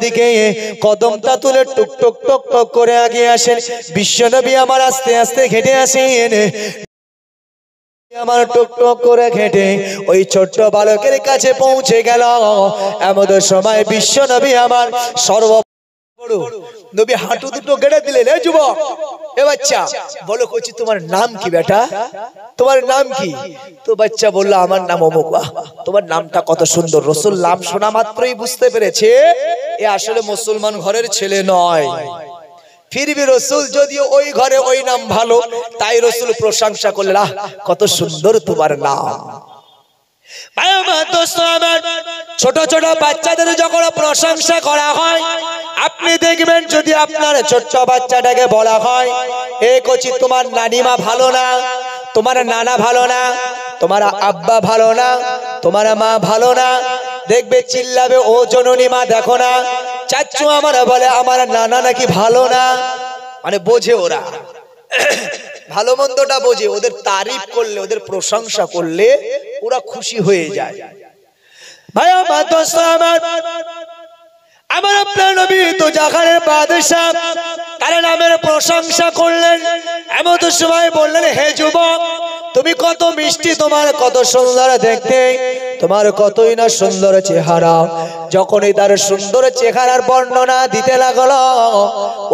দিকে কদমটা তুলে টুক টুক টুক টুক করে এগিয়ে আসেন। বিশ্বনবী আমার আস্তে আস্তে হেঁটে আসেন। আমার টুক টুক করে হেঁটে ওই ছোট্ট বালকের কাছে পৌঁছে গেল। এমন সময় বিশ্বনবী আমার নবী হাঁটু দুটো গেড়ে দিলেন, এ যুবক, এ বাচ্চা, বলো কচি তোমার নাম কি বেটা, তোমার নাম কি? তো বাচ্চা বললো আমার নাম অমুক। তোমার নামটা কত সুন্দর। রসুল নাম শোনা মাত্রই বুঝতে পেরেছে এ আসলে মুসলমান ঘরের ছেলে নয়। ফিরবি রসুল যদিও ওই ঘরে ওই নাম ভালো, তাই রসুল প্রশংসা করলেন, আহ কত সুন্দর তোমার নাম। ছোট ছোট বাচ্চাদের যখন প্রশংসা করা হয়, আপনি দেখবেন যদি আপনার ছোট্ট বাচ্চাটাকে বলা হয়, এ কচি তোমার নানিমা ভালো না, তোমার নানা ভালো না, তোমার আব্বা ভালো না, তোমার মা ভালো না, দেখবে চিল্লাবে, ও জননী মা দেখো না, চাচ্চু আমার বলে আমার নানা নাকি ভালো না। মানে বোঝে, ওরা ভালো মন্দটা বোঝে। ওদের তারিফ করলে, ওদের প্রশংসা করলে ওরা খুশি হয়ে যায়। ভাই আমার দোস্ত আমার আপনার নবী তো জাহানের বাদশা, তার নামের প্রশংসা করলেন। এমন সময় বললেন, হে যুবক, তুমি কত মিষ্টি, তোমার কত সুন্দর দেখতে, তোমার কতই না সুন্দর চেহারা। যখনই তার সুন্দর চেহারার বর্ণনা দিতে লাগলো,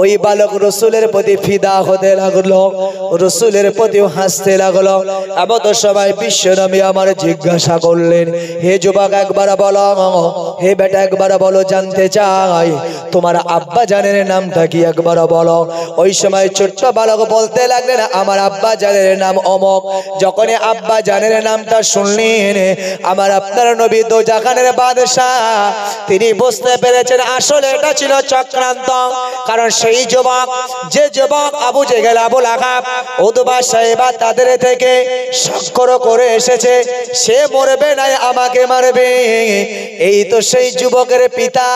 ওই বালক রসুলের প্রতি ফিদা হতে লাগলো, রসুলের প্রতিও হাসতে লাগলো। এমন সময় বিশ্বনবী আমার জিজ্ঞাসা করলেন, হে যুবক একবার বলো, হে বেটা একবার বলো, জানতে চাই তোমার আব্বা জানের নামটা কি, একবার বলো। ওই সময় ছোট্ট বালক বলতে লাগলেন, আমার আব্বা জানের নাম অমক। যখনই আব্বা জানের নামটা শুনলেন, আমার আপনার নবী দোজাখানের বাদশা, তিনি বুঝতে পেরেছেন আসলে এটা ছিল চক্রান্ত। কারণ সেই যুবক, যে যুবক আবু জেহেল, আবু লাহাব, উতবা সাইবা তাদের থেকে স্বাক্ষর করে এসেছে, সে মরবে না, আমাকে মারবে, এই তো সেই যুবকের পিতা।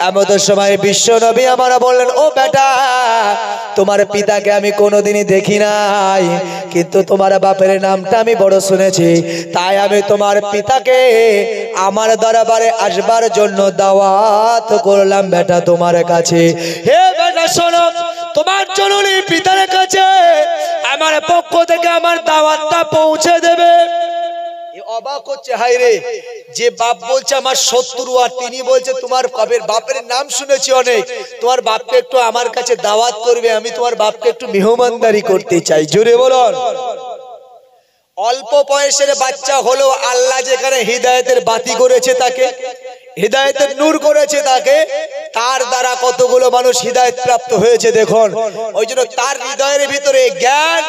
এমন সময় বিশ্বনবী আমার বললেন, ও বেটা, তোমার পিতাকে আমি কোনোদিনই দেখি নাই, কিন্তু তোমার বাপের নামটা আমি বড় শুনেছি, তাই আমি তোমার পিতাকে আমার দরবারে আসবার জন্য দাওয়াত করলাম বেটা তোমার কাছে। হে বেটা শোনো, তোমার জননী পিতার কাছে আমার পক্ষ থেকে আমার দাওয়াতটা পৌঁছে দেবে। অবাক হচ্ছে, হাই রে, যে বাপ বলছে আমার শত্রু, আর তিনি বলছে তোমার বাপের নাম শুনেছি অনেক, তোমার বাপকে একটু আমার কাছে দাওয়াত করবে, আমি তোমার বাপকে একটু মেহমানদারি করতে চাই। জোরে বলুন। অল্প বয়সের বাচ্চা হলেও আল্লাহ যেখানে হিদায়েতের বাতি করেছে তাকে, হিদায়েতের নূর করেছে তাকে, তার দ্বারা কতগুলো মানুষ হিদায়েত প্রাপ্ত হয়েছে দেখুন। ওই জন্য তার হৃদয়ের ভিতরে জ্ঞান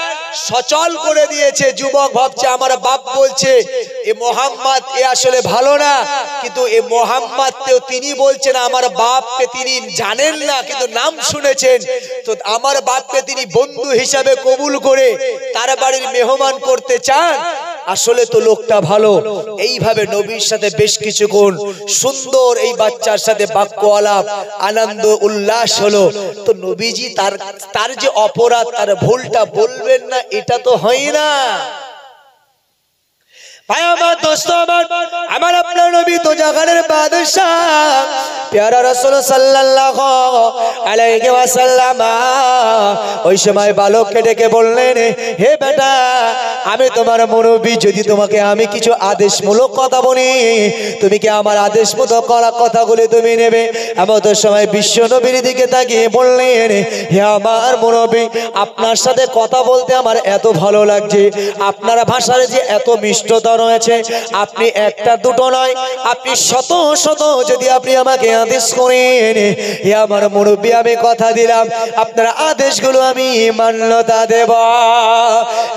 সচল করে দিয়েছে। যুবক ভাবছে আমার বাপ বলছে এ মোহাম্মদ এ আসলে ভালো না, কিন্তু এ মোহাম্মদকেও তিনি বলছেন আমার বাপকে তিনি জানেন না, কিন্তু নাম শুনেছেন, তো আমার বাপকে তিনি বন্ধু হিসাবে কবুল করে তার বাড়ির মেহমান করতে চান। আসলে তো লোকটা ভালো। এইভাবে নবীর সাথে বেশ কিছুক্ষণ সুন্দর এই বাচ্চার সাথে বাক্য আলাপ, আনন্দ উল্লাস হলো। তো নবীজি তার যে অপরাধ, তার ভুলটা বলবেন না, এটা তো হয় না। ভাই আমার দোস্ত আমার আপনার নবী তো জাহানের বাদশা, প্যারা রাসূল সাল্লাল্লাহু আলাইহি ওয়াসাল্লাম ওই সময় বালককে ডেকে বললেন, হে বেটা, আমি তোমার মুরব্বি, যদি তোমাকে আমি কিছু আদেশমূলক কথা বলি, তুমি কি আমার আদেশ মতো করা কথাগুলি তুমি নেবে? এমন সময় বিশ্ব নবীর দিকে তাকিয়ে বললেন, হে আমার মুরব্বি, আপনার সাথে কথা বলতে আমার এত ভালো লাগছে, আপনার ভাষার যে এত মিষ্টতা রয়েছে, আপনি একটা দুটো নয়, আপনি শত শত যদি আপনি আমাকে আদেশ করেন, হে আমার মুরব্বি, আমি কথা দিলাম আপনার আদেশগুলো আমি মান্যতা দেব।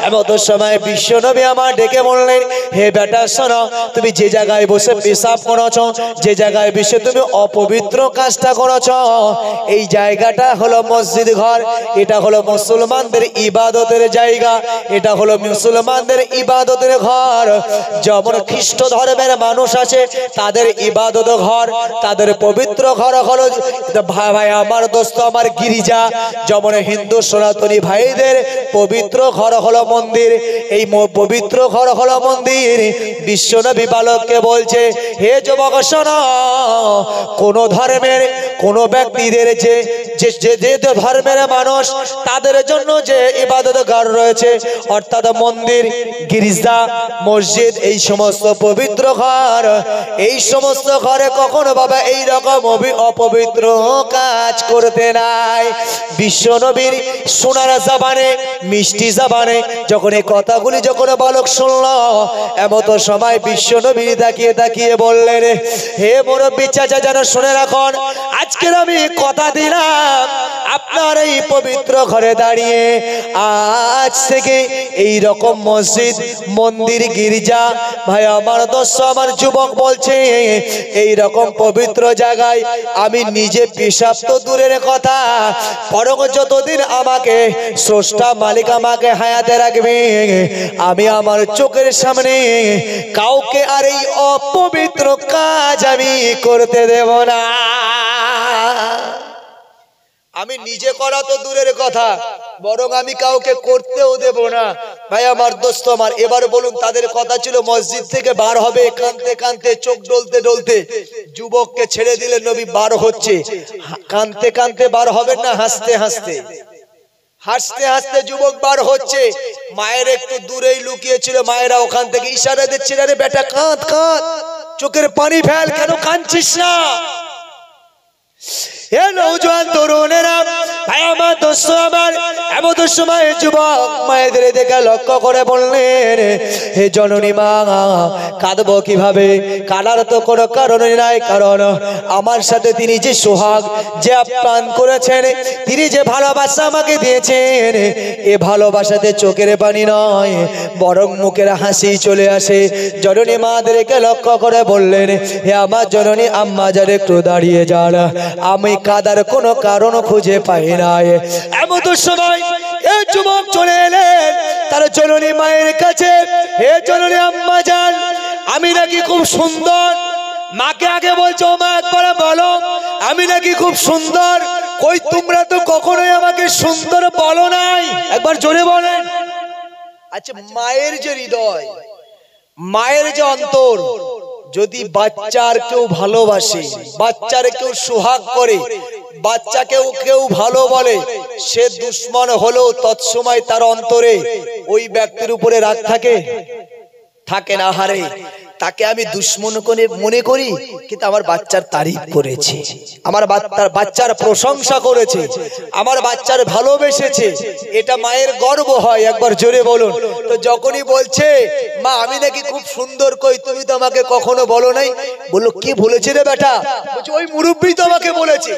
এমন সময় বিশ্বনবী আমার ডেকে বললেন, হে বেটা শোনো, তুমি যে জায়গায় বসে পেশাব করেছ, যে জায়গায় বসে তুমি অপবিত্র কাজটা করেছ, এই জায়গাটা হলো মসজিদ ঘর, এটা হলো মুসলমানদের ইবাদতের জায়গা, এটা হলো মুসলমানদের ইবাদতের ঘর। যেমন খ্রিস্ট ধর্মের মানুষ আছে, তাদের ইবাদত ঘর, তাদের পবিত্র ঘর হলো ভাই আমার দোস্ত আমার গির্জা। যেমন হিন্দু সনাতনী ভাইদের পবিত্র ঘর হলো মন্দির। এই পবিত্র ঘর হলো মন্দির। বিশ্বনবী বালককে বলছে, হে যুবক শোনো, কোন ধর্মের কোন ব্যক্তিদের যে ধর্মের মানুষ তাদের জন্য যে ইবাদতগার রয়েছে, অর্থাৎ মন্দির, গির্জা, মসজিদ, এই সমস্ত পবিত্র ঘর, এই সমস্ত ঘরে কখনো বাবা এই রকম অপবিত্র কাজ করতে নাই। বিশ্বনবীর সোনার জবানে, মিষ্টি জবানে যখন এই কথাগুলি যখন বালক শুনল, এমত সময় বিশ্বনবী তাকিয়ে তাকিয়ে বললেন, হে মুরব্বী চাচা, যেন শুনে রাখুন, আজকের আমি কথা দিলাম আপনার এই পবিত্র ঘরে দাঁড়িয়ে আজ থেকে এই রকম মসজিদ, মন্দির, গির্জা, ভাই আমার দোস্ত, আমার যুবক বলছে, এই রকম পবিত্র জায়গায় আমি নিজে পেশাব তো দূরের কথা, বরং যতদিন আমাকে স্রষ্টা মালিক আমাকে হায়াতে রাখবে, আমি আমার চোখের সামনে কাউকে আর এই অপবিত্র কাজ আমি করতে দেব না। আমি নিজে করা তো দূরের কথা, বরং আমি কাউকে করতেও দেব না। ভাই আমার দোস্ত আমার, এবার বলুন, তাদের কথা ছিল মসজিদ থেকে বার হবে কাঁদতে কাঁদতে, চোখ ডলতে ডলতে, যুবককে ছেড়ে দিলে নবী বার হচ্ছে, কাঁদতে কাঁদতে বার হবেন না, হাসতে হাসতে, হাসতে হাসতে যুবক বার হচ্ছে। মায়ের একটু দূরেই লুকিয়েছিল, মায়েরা ওখান থেকে ইশারা দিচ্ছে, আরে বেটা কাঁদ কাঁদ, চোখের পানি ফেল, কেন কাঁদছিস না? হে নওজোয়ান তরুণেরা, ভাই আমার দোস্ত আমার, এমন সময় যুবক মায়েদের দেখে লক্ষ্য করে বললেন, হে জননী মা, কাঁদবো কিভাবে? কাঁদার তো কোনো কারণ নাই, কারণ আমার সাথে তিনি যে সোহাগ, যে আপ্যায়ন করেছেন, তিনি যে ভালোবাসা আমাকে দিয়েছেন, এ ভালোবাসাতে চোখের পানি নয়, বরং মুখের হাসি চলে আসে। জননী মাদেরকে লক্ষ্য করে বললেন, হে আমার জননী আম্মা, যারা একটু দাঁড়িয়ে যান, আমি কাদার কোনো কারণ খুঁজে পাই নাই। এমন সময় এই যুবক চলে এলেন তার জননী মায়ের কাছে, হে জননী আম্মা জান, আমি নাকি খুব সুন্দর। মাকে আগে বলছো, মা একবার বলো আমি নাকি খুব সুন্দর। কই তোমরা তো কখনোই আমাকে সুন্দর বলো নাই, একবার জোরে বলেন। আচ্ছা, মায়ের যে হৃদয়, মায়ের যে অন্তর, যদি বাচ্চার কেউ ভালোবাসে, বাচ্চার কেউ সোহাগ করে, বাচ্চাকেও কেউ ভালো বলে, সে দুশ্মন হলেও তৎসময় তার অন্তরে ওই ব্যক্তির উপরে রাগ থাকে? থাকে না। হারে, তাকে আমি দুশ্মন করে মনে করি, কিন্তু আমার বাচ্চার তারিফ করেছে, আমার বাচ্চার প্রশংসা করেছে, আমার বাচ্চার ভালোবেসেছে, এটা মায়ের গর্ব হয়। একবার জোরে বলুন। তো যখনই বলছে, মা আমি নাকি খুব সুন্দর, কই তুমি তো আমাকে কখনো বলো নাই। বললো, কি বলেছে রে বেটা? বলছে, ওই মুরব্বী তো আমাকে বলেছে,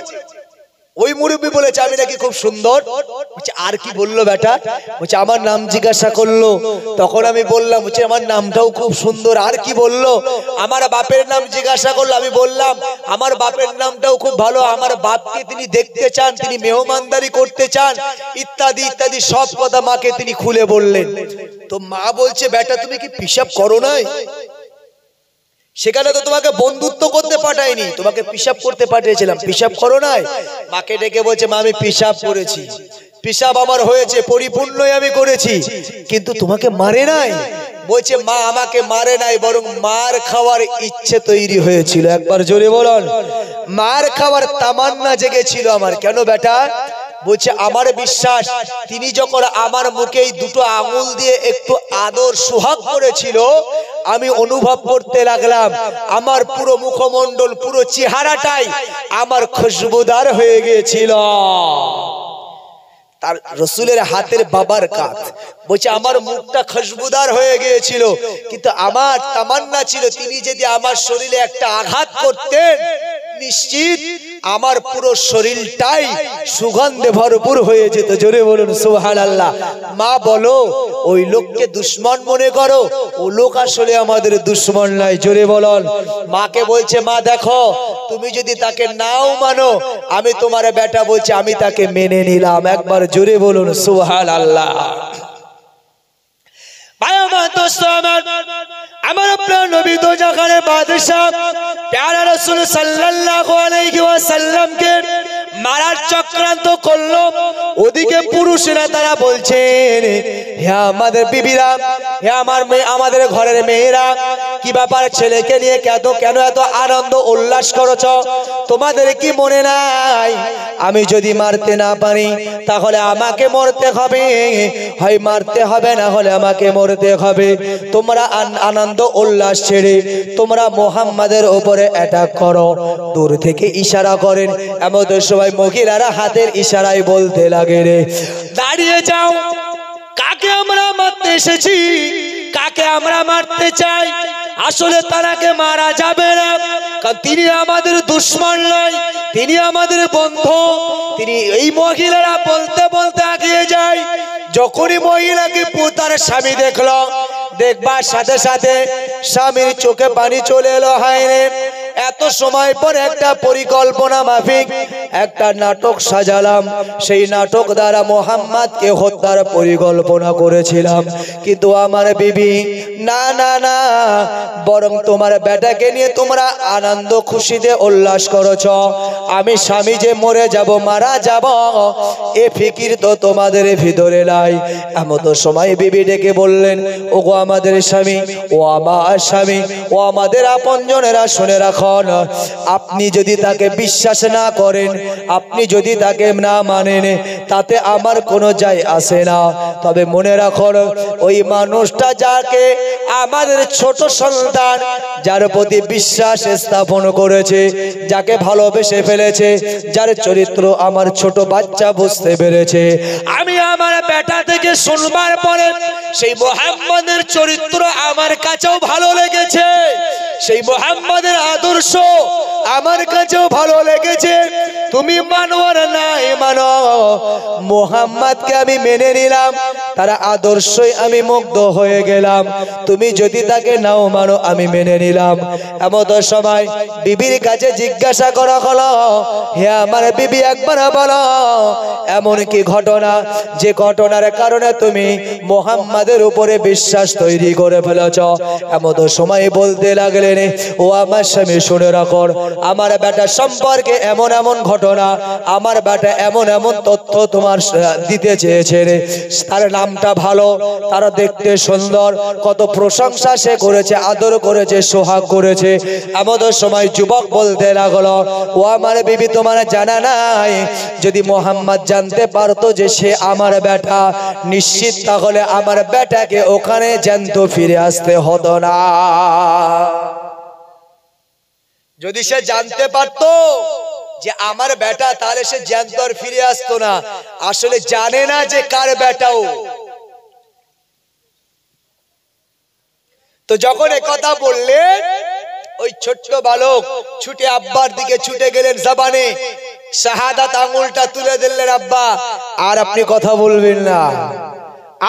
ওই মুরব্বী বলেছে আমি নাকি খুব সুন্দর। বলছে, আর কি বললো বেটা? বলছে, আমার নাম জিজ্ঞাসা করলো, তখন আমি বললাম, বলছে আমার নামটাও খুব সুন্দর। আর কি বললো? আমার বাপের নাম জিজ্ঞাসা করলো, আমি বললাম আমার বাপের নামটাও খুব ভালো, আমার বাপকে তিনি দেখতে চান, তিনি মেহমানদারি করতে চান, ইত্যাদি ইত্যাদি সব কথা মাকে তিনি খুলে বললেন। তো মা বলছে, বেটা তুমি কি পিশাব করো নাই? সেখানে তো তোমাকে বন্ধুত্ব করতে পাঠাইনি, তোমাকে পিশাব করতে পাঠিয়েছিলাম, পিশাব করো নাই? মাকে ডেকে বলছে, মা আমি পিশাব করেছি, পিশাব আমার হয়েছে, পরিপূর্ণই আমি করেছি, কিন্তু তোমাকে মারে নাই। বলছে, মা আমাকে মারে নাই, বরং মার খাওয়ার ইচ্ছে তৈরি হয়েছিল। একবার জোরে বলুন। মার খাওয়ার তামান্না জেগেছিল আমার। কেন বেটা? বলছে, আমার বিশ্বাস তিনি যখন আমার মুখে এই দুটো আঙুল দিয়ে একটু আদর সোহাগ করেছিল, আমি অনুভব করতে লাগলাম আমার পুরো মুখমণ্ডল, পুরো চেহারাটাই আমার খুশবুদার হয়ে গিয়েছিল। তার রসুলের হাতের বাবার কাত। বলছে, আমার মুখটা খুশবুদার হয়ে গিয়েছিল, কিন্তু আমার তামান্না ছিল তিনি যদি আমার শরীরে একটা আঘাত করতেন, নিশ্চিত আমার পুরো শরীরটাই সুগন্ধে ভরপুর হয়ে যেত। জোরে বলুন সুবহানাল্লাহ। মা বলো, ওই লোককে দুশ্মন মনে করো, ও লোক আসলে আমাদের দুশ্মন নাই। জোরে বলুন। মাকে বলছে, মা দেখো, তুমি যদি তাকে নাও মানো, আমি তোমার বেটা বলছে আমি তাকে মেনে নিলাম। একবার জোরে বলুন সুবহানাল্লাহ। ভাই আমার দোস্ত আমার, আমার আপনার নবী তো জাগানের বাদশা প্যারা রাসূল সাল্লাল্লাহু আলাইহি ওয়াসাল্লামকে মারার চক্রান্ত করলো। ওদিকে পুরুষরা তারা বলছেন, হে আমাদের বিবিরা, হে আমাদের ঘরের মেয়েরা, কি ব্যাপার ছেলেকে নিয়ে কেন এত আনন্দ উল্লাস করছ? তোমাদের কি মনে নাই আমি যদি মারতে না পারি তাহলে আমাকে মরতে হবে, হয় মারতে হবে না হলে আমাকে মরতে হবে। তোমরা আনন্দ উল্লাস ছেড়ে তোমরা মুহাম্মাদের উপরে অ্যাটাক করো। দূর থেকে ইশারা করেন, এমন সময় মহিলারা হাতের ইশারায় বলতে লাগে, রে দাঁড়িয়ে যাও, কাকে আমরা মারতে এসেছি, কাকে আমরা মারতে চাই। আসলে তারাকে মারা যাবে না, কারণ তিনি আমাদের দুশমন নয়, তিনি আমাদের বন্ধু। তিনি এই মহিলারা বলতে বলতে এগিয়ে যায়। যখনই মহিলাকে তার স্বামী দেখলো, দেখবার সাথে সাথে স্বামীর চোখে পানি চলে এলো। হায় রে, এত সময় পর একটা পরিকল্পনা মাফিক একটা নাটক সাজালাম, সেই নাটক দ্বারা মুহাম্মাদকে হত্যার পরিকল্পনা করেছিলাম, কিন্তু আমার বিবি না না না, বরং তোমার বেটাকে নিয়ে তোমরা আনন্দ খুশিতে উল্লাস করেছ। আমি স্বামী যে মরে যাব, মারা যাব, এ ফিকির তো তোমাদের ভিতরে নাই। এমন সময় বিবি ডেকে বললেন, ওগো আমাদের স্বামী, ও আমার স্বামী, ও আমাদের আপনজনেরা, শুনে রাখুন, আপনি যদি তাকে বিশ্বাস না করেন, আপনি যদি তাকে না মানেন, তাতে আমার কোনো যায় আসে না। তবে মনে রাখুন, ওই মানুষটা যাকে আমাদের ছোট সন্তান, যার প্রতি বিশ্বাস স্থাপন করেছে, যাকে ভালোবেসে ফেলেছে, যার চরিত্র আমার ছোট বাচ্চা বুঝতে পেরেছে, আমি আমার বেটা থেকে শুনবার পরে সেই মুহাম্মাদের চরিত্র আমার কাছেও ভালো লেগেছে, সেই মুহাম্মাদের আদর্শ আমার কাছেও ভালো লেগেছে। তুমি মানো আর নাই মানো, মুহাম্মাদকে আমি মেনে নিলাম, তার আদর্শই আমি মুগ্ধ হয়ে গেলাম। তুমি যদি তাকে নাও মানো, আমি মেনে নিলাম। এমন সময় বিবির কাছে জিজ্ঞাসা করা হলো, হে আমার বিবি, একবার বলো এমন কি ঘটনা, যে ঘটনার কারণে তুমি মুহাম্মাদের উপরে বিশ্বাস তৈরি করে ফেলেছ। এমন সময় বলতে লাগলেন, ও আমার স্বামী, শুনে রাখো, আমার বেটা সম্পর্কে এমন এমন ঘটনা, আমার বেটা এমন এমন তথ্য তোমার দিতে চেয়েছে। তার নামটা ভালো, তার দেখতে সুন্দর, কত প্রশংসা সে করেছে, আদর করেছে, সোহাগ করেছে। এমন সময় যুবক বলতে লাগলো, ও আমার বিবি, তোমার জানা নাই, যদি মুহাম্মদ জানতে পারতো যে সে আমার বেটা, নিশ্চিত তাহলে আমার বেটাকে ওখানে জ্যান্ত ফিরে আসতে হতো না। যদি সে জানতে পারতো যে আমার বেটা, তাহলে সে জ্যান্ত আর ফিরে আসতো না। আসলে জানে না যে কার বেটাও। তো যখন একথা বললেন, ওই ছোট্ট বালক ছুটে আব্বার দিকে ছুটে গেলেন, জবানে শাহাদাত আঙ্গুলটা তুলে দিলেন, আব্বা আর আপনি কথা বলবেন না,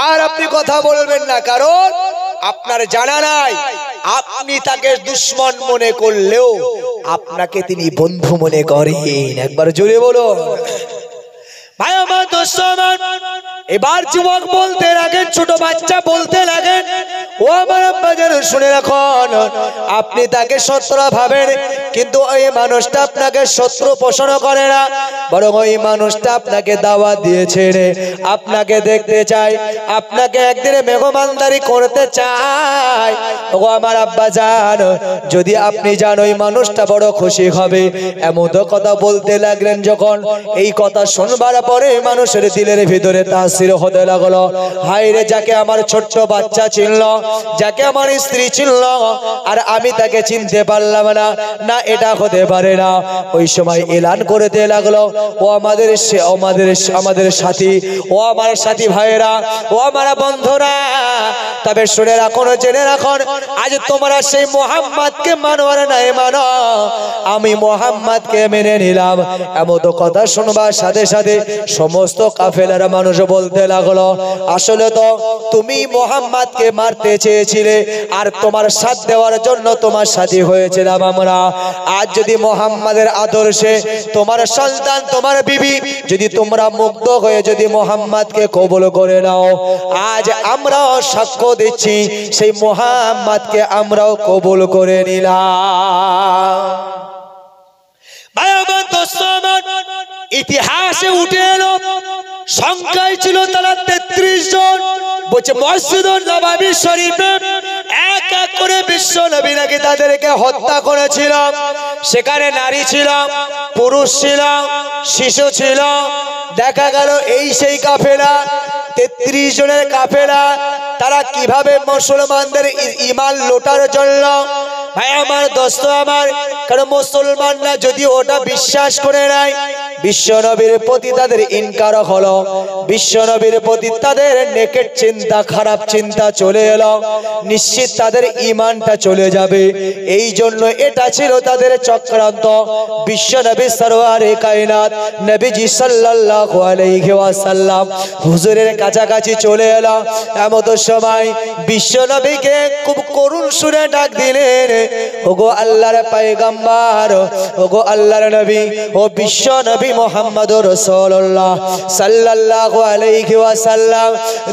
আর আপনি কথা বলবেন না, কারণ আপনার জানা নাই, আপনি তাকে দুশমন মনে করলেও আপনাকে তিনি বন্ধু মনে করেন। একবার জোরে বলো ভাই আমার, দোস্ত আমার। এবার যুবক বলতে লাগেন, ছোট বাচ্চা বলতে লাগেন, ও আমার আব্বাজান, শুনে রাখুন, আপনি তাকে শত্রু ভাবেন, কিন্তু ওই মানুষটা আপনাকে শত্রু পোষণ করে না, বরং ওই মানুষটা আপনাকে দাওয়াত দিয়েছে, আপনাকে দেখতে চায়, আপনাকে একদিনে মেহমানদারি করতে চায়। ও আমার আব্বাজান, যদি আপনি জান, ওই মানুষটা বড় খুশি হবে। এমন কথা বলতে লাগলেন। যখন এই কথা শুনবার পরে মানুষের দিলের ভিতরে তাসির হতে লাগলো, হায় রে, যাকে আমার ছোট্ট বাচ্চা চিনল, যাকে আমার স্ত্রী চিনল, আর আমি তাকে চিনতে পারলাম না, না এটা হতে পারে না। ওই সময় এলান করতে লাগলো, ও আমাদের সাথী, ও আমার সাথী ভাইয়েরা, ও আমার বন্ধুরা, তবে শুনে রাখুন, জেনে রাখুন, আজ তোমরা সেই মুহাম্মাদকে মানো আর নাই মানো, আমি মুহাম্মাদকে মেনে নিলাম। এমন কথা শুনবার সাথে সাথে সমস্ত কাফেলার মানুষ বলতে লাগলো, আসলে তো তুমি মুহাম্মাদকে মারতে চেয়েছিলে, আর তোমার সাথ দেওয়ার জন্য তোমার সাথী হয়েছিলাম আমরা। আজ যদি মুহাম্মাদের আদর্শে তোমার সন্তান, তোমার বিবি, যদি তোমরা মুগ্ধ হয়ে যদি মুহাম্মাদকে কবুল করে নাও, আজ আমরাও সাক্ষ্য দিচ্ছি, সেই মুহাম্মাদকে আমরাও কবুল করে নিলাম। ভাই আমার, দোস্ত আমার, ইতিহাসে উঠে এলো সংখ্যায় ছিল তারা 33 জন। বলছে মসজিদুন নববী শরীফে এক এক করে বিশ্ব নবী নাকি তাদেরকে হত্যা করেছিল। সেখানে নারী ছিল, পুরুষ ছিল, শিশু ছিল। দেখা গেল এই সেই কাফেলা, 33 জনের কাফেলা, তারা কিভাবে মুসলমানদের ঈমান লোটার জন্য, ভাই আমার দোস্ত আমার, কারণ মুসলমানরা যদি ওটা বিশ্বাস করে নাই, বিশ্ব নবীর প্রতি তাদের ইনকার হলো, বিশ্ব নবীর প্রতি তাদের নেকেট চিন্তা, খারাপ চিন্তা চলে এলো, নিশ্চিত তাদের ঈমানটা চলে যাবে। এই জন্য এটা ছিল তাদের চক্রান্ত। বিশ্ব নবী সরওয়ারে কায়নাত নবীজি সাল্লাল্লাহু আলাইহি ওয়াসাল্লাম হুজুরের কাছাকাছি চলে এলো। এমন সময় বিশ্ব নবীকে খুব করুণ সুরে ডাক দিলেন, ওগো আল্লাহর পয়গম্বর, ওগো আল্লাহর নবী, ও বিশ্ব নবী মুহাম্মদুর রাসূলুল্লাহ সাল্লাল্লাহু আলাইহি ওয়াসাল্লাম,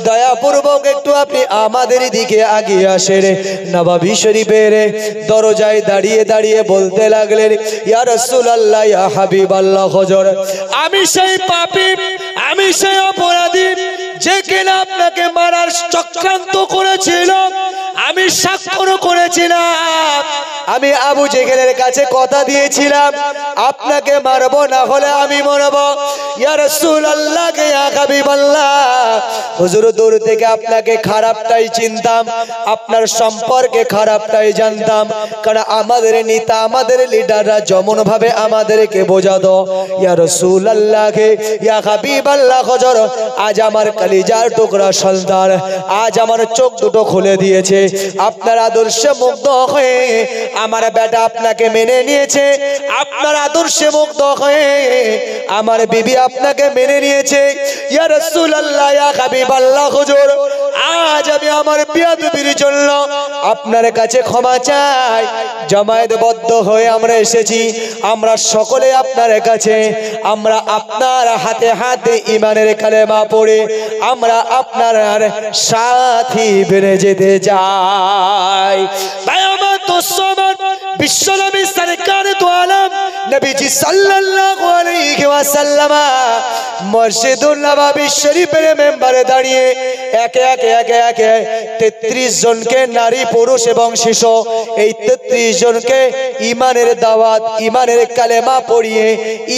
দয়াপূর্বক একটু আপনি আমাদের দিকে এগিয়ে আসেন। নববী শরীফের দরজায় দাঁড়িয়ে দাঁড়িয়ে বলতে লাগলেন, ইয়া রাসূলুল্লাহ, ইয়া হাবিবাল্লাহ, হুজুর, আমি সেই পাপী, আমি সেই অপরাধী যে কিনা আপনাকে মারার চক্রান্ত করেছিল। আমি স্বাক্ষর করেছিলাম, আমি আবু জেহেলের কাছে কথা দিয়েছিলাম আপনাকে মারবো, না হলে আমি মরব। ইয়া রাসূলুল্লাহ, ইয়া হাবিবাল্লাহ, হুজুর, দূর থেকে আপনাকে খারাপটাই চিনতাম, আপনার সম্পর্কে খারাপটাই জানতাম, কারণ আমাদের নেতা, আমাদের লিডাররা যেমন ভাবে আমাদেরকে বোঝাতো। ইয়া রাসূলুল্লাহ, ইয়া হাবিবাল্লাহ, হুজুর, আজ আমার কলিজার টুকরা সন্তান, আজ আমার চোখ দুটো খুলে দিয়েছে। আপনার আদর্শে মুগ্ধ হয়ে আমার বেটা আপনাকে মেনে নিয়েছে, আপনার আদর্শে মুগ্ধ হয়ে আমার বিবি আপনাকে মেনে নিয়েছে। ইয়া রাসূলুল্লাহ, ইয়া হাবিবাল্লাহ, হুজুর, আজ আমি আমার বিয়াদবির জন্য আপনার কাছে ক্ষমা চাই। জামায়াতবদ্ধ হয়ে আমরা এসেছি, আমরা সকলে আপনার কাছে, আমরা আপনার হাতে হাতে ঈমানের কালেমা পড়ে আমরা আপনার সাথী বেড়ে যেতে চাই। তাই আমার দোস্ত আমার, বিশ্ব নবী সরকার দু আলম নবীজি সাল্লাল্লাহু আলাইহি ওয়াসাল্লাম মসজিদুন নববী শরীফের মেম্বারে দাঁড়িয়ে একে একে একে একে 33 জনকে, নারী পুরুষ এবং শিশু, এই 33 জনকে ঈমানের দাওয়াত, ঈমানের কালেমা পড়িয়ে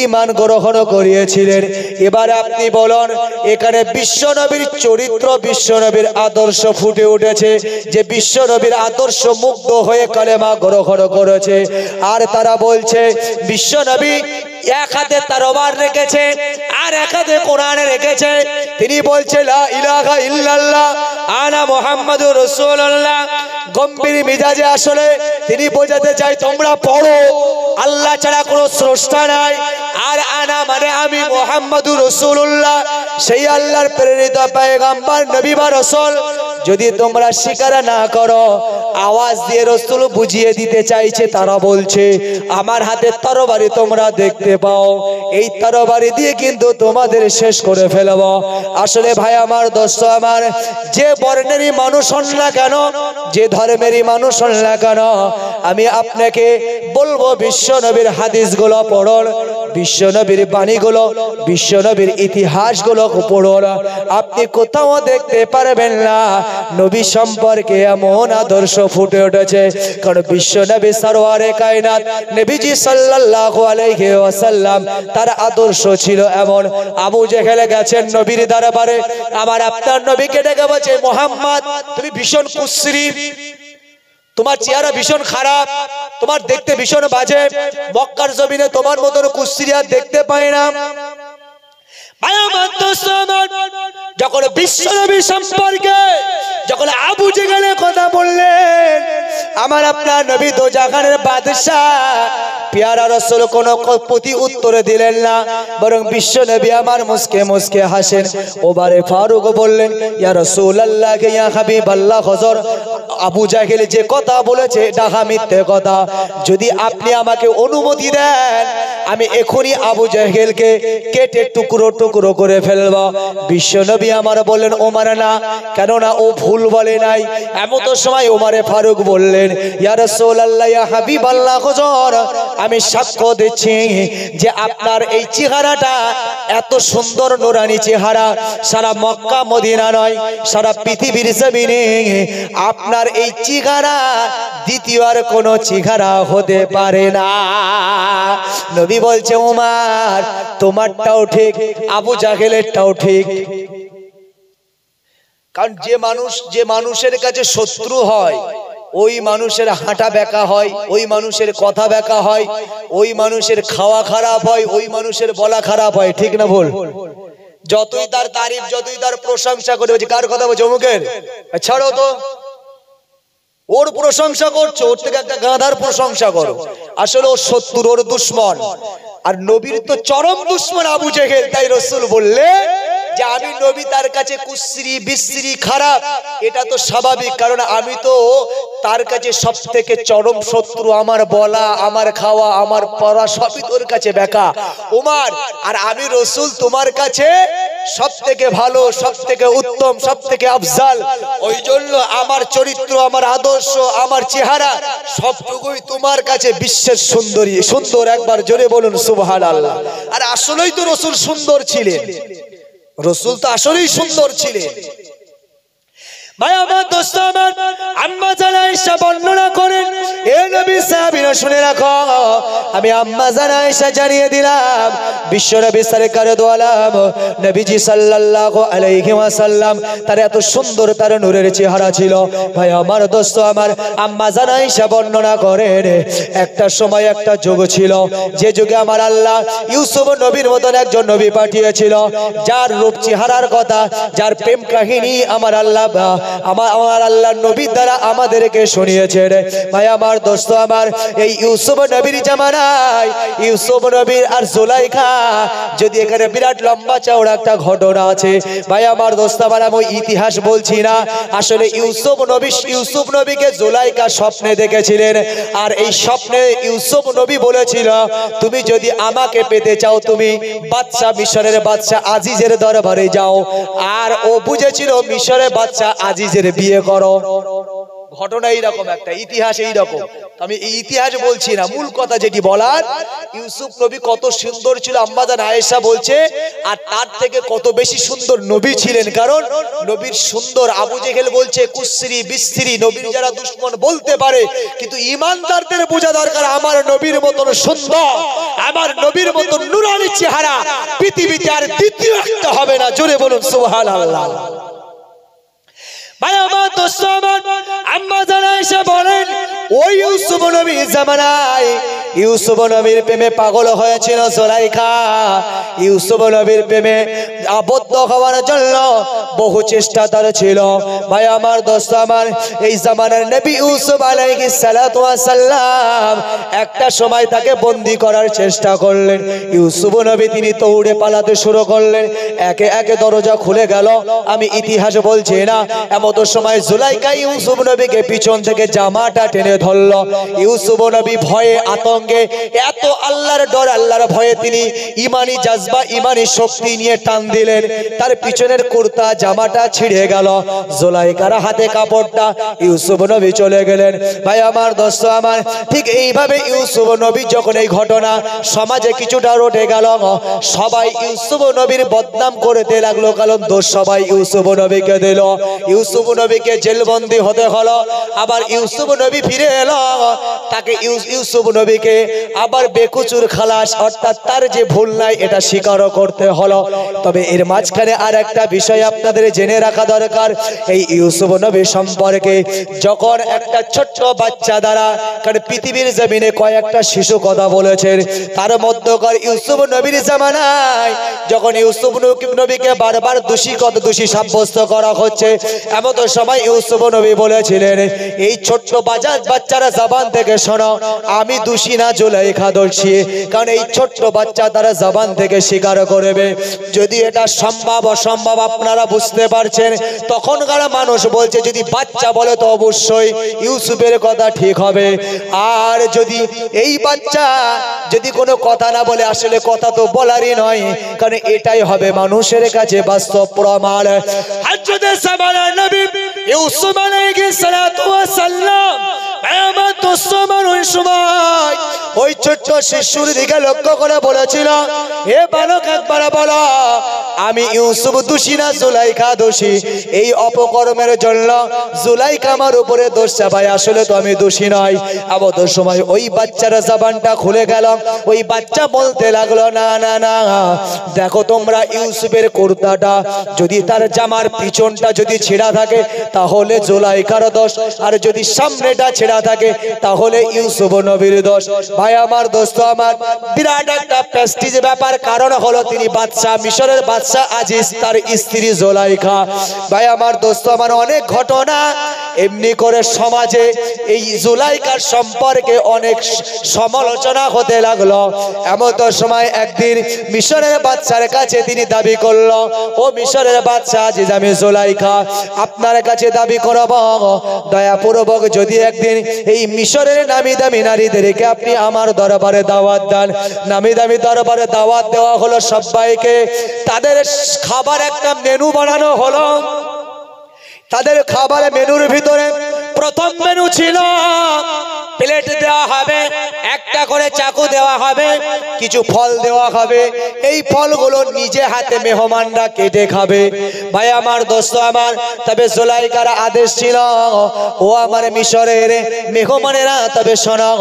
ঈমান গ্রহণ করিয়েছিলেন। এবার আপনি বলুন, এখানে বিশ্ব নবীর চরিত্র, বিশ্ব নবীর আদর্শ ফুটে উঠেছে, যে বিশ্ব নবীর আদর্শ মুগ্ধ হয়ে কালেমা গ্রহণ করেছে। আর তারা বলছে বিশ্ব নবী এক হাতে তরবার রেখেছে আর এক হাতে কোরআন রেখেছে। তিনি বলছে লা ইলাহা ইল্লাল্লাহ আনা মুহাম্মাদুর রাসূলুল্লাহ। গম্ভীর মিজাজে আসলে তিনি বোঝাতে চাই, তোমরা পড়ো, আল্লাহ ছাড়া কোনো স্রষ্টা নাই, আর আনা মানে আমি মুহাম্মাদুর রাসূলুল্লাহ, সেই আল্লাহর প্রেরিত পয়গম্বর, নবী বা রাসূল। যদি তোমরা স্বীকার না করো, আওয়াজ দিয়ে রাসূল বুঝিয়ে দিতে চাইছে। তারা বলছে আমার হাতে তরবারি তোমরা দেখতে পাও, এই তরবারি দিয়ে কিন্তু তোমাদের শেষ করে ফেলব। আসলে ভাই আমার, দোস্ত আমার, যে বর্ণেরই মানুষ হন না কেন, যে ধর্মেরই মানুষ হন না কেন, আমি আপনাকে বলবো বিশ্ব নবীর হাদিসগুলো পড়ুন, বিশ্ব নবীর বাণীগুলো, বিশ্ব নবীর ইতিহাসগুলো পড়ুন। আপনি কোথাও দেখতে পারবেন না নবী সম্পর্কে এমন আদর্শ ফুটে উঠেছে। কারণ বিশ্ব নবী সরওয়ারে কায়নাত নবীজি সাল্লাল্লাহু আলাইহি ওয়াসাল্লাম, তার আদর্শ ছিল এমন। আবু জেহেল গেছেন নবীর দরবারে, আমার আপনার নবীকে ডেকে বলছে, মুহাম্মদ, তুমি ভীষণ কুশ্রী, তোমার চেহারা ভীষণ খারাপ, তোমার দেখতে ভীষণ বাজে, মক্কার জমিনে তোমার মতন কুশ্রী আর দেখতে পাই না। যখন বিশ্ব নবী সম্পর্কে যখন আবু জেহেলের কথা বললেন, আমার আপনার নবী দোজাখানের বাদশা পেয়ারা রাসূল কোনো প্রতি উত্তরে দিলেন না, বরং বিশ্ব নবী আমার মুস্কে মুস্কে হাসেন। ওবারে ফারুক বললেন, ইয়া রাসূলুল্লাহ, ইয়া হাবিবাল্লাহ, হুজুর, আবু জেহেল যে কথা বলেছে এটা মিথ্যে কথা, যদি আপনি আমাকে অনুমতি দেন আমি এখনই আবু জেহেলকে কেটে টুকরো টুকরো করে ফেলব। বিশ্ব নবী আমার বললেন, ওমর না, কেননা ও ভুল বলে নাই। এমন তো সময় ওমরে ফারুক বললেন, বললেন, ইয়া রাসূলুল্লাহ, ইয়া হাবিবাল্লাহ, হুজুর আমি সাক্ষ্য দিচ্ছি যে আপনার এই চেহারাটা এত সুন্দর নুরানি চেহারা, সারা মক্কা মদিনা নয়, সারা পৃথিবীর জমিনে আপনার এই চেহারা দ্বিতীয় আর কোনো চেহারা হতে পারে না। নবী বলছে, ওমর তোমারটাও ঠিক, আবু জাহেলেরটাও ঠিক। কারণ যে মানুষের কাছে শত্রু হয় ওই মানুষের হাঁটা বেঁকা হয়, ওই মানুষের কথা বেঁকা হয়, ওই মানুষের খাওয়া খারাপ হয়, ওই মানুষের বলা খারাপ হয়, ঠিক না ভুল? যতই তার তারিফ, যতই তার প্রশংসা করে, বলছে কার কথা বলছে? অমুকের। ছাড়ো তো, ওর প্রশংসা করছো, ওর থেকে একটা গাধার প্রশংসা করো। আসলে ওর শত্রু, ওর দুশ্মন। আর নবীর তো চরম দুশ্মন আবু জেহেল। তাই রাসূল বললে যে আমি নবী তার কাছে কুশ্রী বিশ্রী খারাপ, এটা তো স্বাভাবিক, কারণ আমি তো তার কাছে সব থেকে চরম শত্রু। আমার বলা, আমার খাওয়া, আমার পড়া সবই তোর কাছে বেকা ওমর। আর আমি রাসূল তোমার কাছে সব থেকে ভালো, সব থেকে উত্তম, সব থেকে আফজাল। ওই জন্য আমার চরিত্র, আমার আদর্শ, আমার চেহারা সবটুকুই তোমার কাছে বিশ্বের সুন্দরী, সুন্দর। একবার জোরে বলুন সুবহানাল্লাহ। আর আসলেই তো রাসূল সুন্দর ছিলেন, রাসূল তো আসলেই সুন্দর ছিলেন। ভাই আমার, দোস্ত আমার, আম্মা জান আয়েশা বর্ণনা করেন, এ নবী সাহাবীরা শুনে রাখো, আমি আম্মা জান আয়েশা জানিয়ে দিলাম বিশ্বনবী সরকার দু আলম নবীজি সাল্লাল্লাহু আলাইহি ওয়াসাল্লাম তার এত সুন্দর, তার নূরের চেহারা ছিল। ভাই আমার, দোস্ত আমার, আম্মা জান আয়েশা বর্ণনা করেন, একটা সময় একটা যুগ ছিল, যে যুগে আমার আল্লাহ ইউসুফ নবীর মতন একজন নবী পাঠিয়েছিল, যার রূপ চেহারার কথা, যার প্রেম কাহিনী আমার আল্লাহ আল্লাহ নবী দ্বারা আমাদেরকে শুনিয়েছেন। ভাই আমার, দোস্ত আমার, এই ইউসুফ নবীর জামানায় ইউসুফ নবীর আর জুলাইখা, যদি এখানে বিরাট লম্বা চওড়া একটা ঘটনা আছে। ভাই আমার, দোস্ত আমার, আমি ইতিহাস বলছি না, আসলে ইউসুফ নবীকে জুলাইখা স্বপ্নে দেখেছিলেন। আর এই স্বপ্নে ইউসুফ নবী বলেছিল, তুমি যদি আমাকে পেতে চাও, তুমি বাদশা, মিশরের বাদশা আজিজের দরবারে যাও। আর ও বুঝেছিল মিশরের বাদশা আজিজের বিয়ে করো। ঘটনা এইরকম, একটা ইতিহাস এইরকম। আমি এই ইতিহাস বলছি না, মূল কথা যেটি বলার, ইউসুফ নবী কত সুন্দর ছিল আম্মা জান আয়েশা বলছে, আর তার থেকে কত বেশি সুন্দর নবী ছিলেন। কারণ নবীর সুন্দর, আবু জেহেল বলছে কুশ্রী বিশ্রী, নবীর যারা দুশ্মন বলতে পারে, কিন্তু ঈমানদারদের বোঝা দরকার আমার নবীর মতন সুন্দর, আমার নবীর মতন নূরানি চেহারা পৃথিবীতে আর দ্বিতীয় একটা হবে না। জোরে বলুন সুবহানাল্লাহ। ভাই আমার, দোস্ত আমার, আম্মা জান আয়েশা বলেন, ওই ইউসুফ নবীর জামানায় ইউসুফ নবীর প্রেমে পাগল হয়েছিল জুলাইখা। ইউসুফ নবীর প্রেমে আবদ্ধ হওয়ার জন্য বহু চেষ্টা তার ছিল। ভাই আমার, দোস্ত আমার, এই জামানার নবী ইউসুফ আলাইহিস সালাতু ওয়াস সালাম একটা সময় তাকে বন্দী করার চেষ্টা করলেন। ইউসুফ নবী তিনি দৌড়ে পালাতে শুরু করলেন, একে একে দরজা খুলে গেল। আমি ইতিহাস বলছি না, এমন সময় জুলাইখা ইউসুফ নবীকে পিছন থেকে জামাটা টেনে ধরল। ইউসুফ নবী ভয়ে আতঙ্কে, এত আল্লাহর ডর, আল্লাহর ভয়ে তিনি ইমানি জাজবা, ইমানি শক্তি নিয়ে টান দিলেন, তার পিছনের কুর্তা জামাটা ছিঁড়ে গেল। জুলাইখার হাতে কাপড়টা, ইউসুফ নবী চলে গেলেন। ভাই আমার, দোস্ত আমার, ঠিক এইভাবে ইউসুফ নবী যখন এই ঘটনা সমাজে কিছুটা রটে গেল, সবাই ইউসুফ নবীর বদনাম করতে লাগলো, কারণ দোষ সবাই ইউসুফ নবীকে দিল। ইউসুফ নবীকে জেলবন্দি হতে হলো। আবার ইউসুফ নবী ফিরে এলো, তাকে ইউসুফ নবীকে আবার বেকুচুর খালাস, অর্থাৎ তার যে ভুল নাই এটা স্বীকারও করতে হলো। তবে এর মাঝখানে আর একটা বিষয় আপনাদের জেনে রাখা দরকার, এই ইউসুফ নবী সম্পর্কে যখন একটা ছোট্ট বাচ্চা দ্বারা, কারণ পৃথিবীর জমিনে কয়েকটা শিশু কথা বলেছেন, তার মধ্যকার ইউসুফ নবীর জামানায় যখন ইউসুফ নবীকে বারবার দোষী সাব্যস্ত করা হচ্ছে, এমন সময় ইউসুফ নবী বলেছিলেন, এই ছোট্ট বাচ্চারা জবান থেকে শোনো, আমি দোষী না, জুলাইখা দোষী। কারণ এই ছোট্ট বাচ্চা তারা জবান থেকে স্বীকার করবে। যদি এটা সম্ভব অসম্ভব আপনারা বুঝতে পারছেন। তখনকার মানুষ বলছে, যদি বাচ্চা বলে তো অবশ্যই ইউসুফের কথা ঠিক হবে, আর যদি এই বাচ্চা যদি কোনো কথা না বলে, আসলে কথা তো বলারই নয়, কারণ এটাই হবে মানুষের কাছে বাস্তব প্রমাণ। হযরত সামারা নবী ইউসুফ আলাইহিস সালাতু ওয়াস সালাম আমার দোস্ত আমার ওই সময় ওই ছোট্ট শিশুর দিকে লক্ষ্য করে বলেছিল, হে বালক একবার বলো, আমি ইউসুফ দোষী না জুলাইখা দোষী? এই অপকর্মের জন্য জুলাইখা আমার উপরে দোষ চাপায়, আসলে তো আমি দোষী নয়। এমন সময় ওই বাচ্চার জবানটা খুলে গেল। ওই বাচ্চা বলতে লাগলো, না না না, দেখো তোমরা, ইউসুফের কুর্তাটা যদি তার জামার পিছনটা যদি ছেঁড়া থাকে তাহলে জুলাইখার দোষ, আর যদি সামনেটা ছেঁড়া থাকে তাহলে ইউসুফ নবীর দোষ। ভাই আমার, দোস্ত আমার, বিরাট একটা প্রেস্টিজ ব্যাপার। কারণ হলো তিনি বাদশা, মিশরের বাদশা আজিজ, তার স্ত্রী জুলাইখা। ভাই আমার, দোস্ত আমার, অনেক ঘটনা এমনি করে সমাজে এই জুলাইখার সম্পর্কে অনেক সমালোচনা হতে লাগলো। এমন তো সময় একদিন মিশরের বাদশার কাছে তিনি দাবি করলো, ও মিশরের বাদশা আজিজ, আমি জুলাইখা আপনার কাছে দাবি করব, দয়াপূর্বক যদি একদিন এই মিশরের নামি দামি নারীদেরকে আপনি আমার দরবারে দাওয়াত দেন। নামি দামি দরবারে দাওয়াত দেওয়া হলো সবাইকে। তাদের খাবার একটা মেনু বানানো হলো। তাদের খাবার মেনুর ভিতরে প্রথম মেনু ছিল প্লেট দেওয়া হবে, একটা করে চাকু দেওয়া হবে, কিছু ফল দেওয়া হবে। এই ফলগুলো নিজে হাতে মেহমানরা কেটে খাবে। ভাই আমার, দোস্ত আমার, তবে জুলাইখার আদেশ ছিল, ও আমার মিশরের মেহমানেরা, তবে শোনো,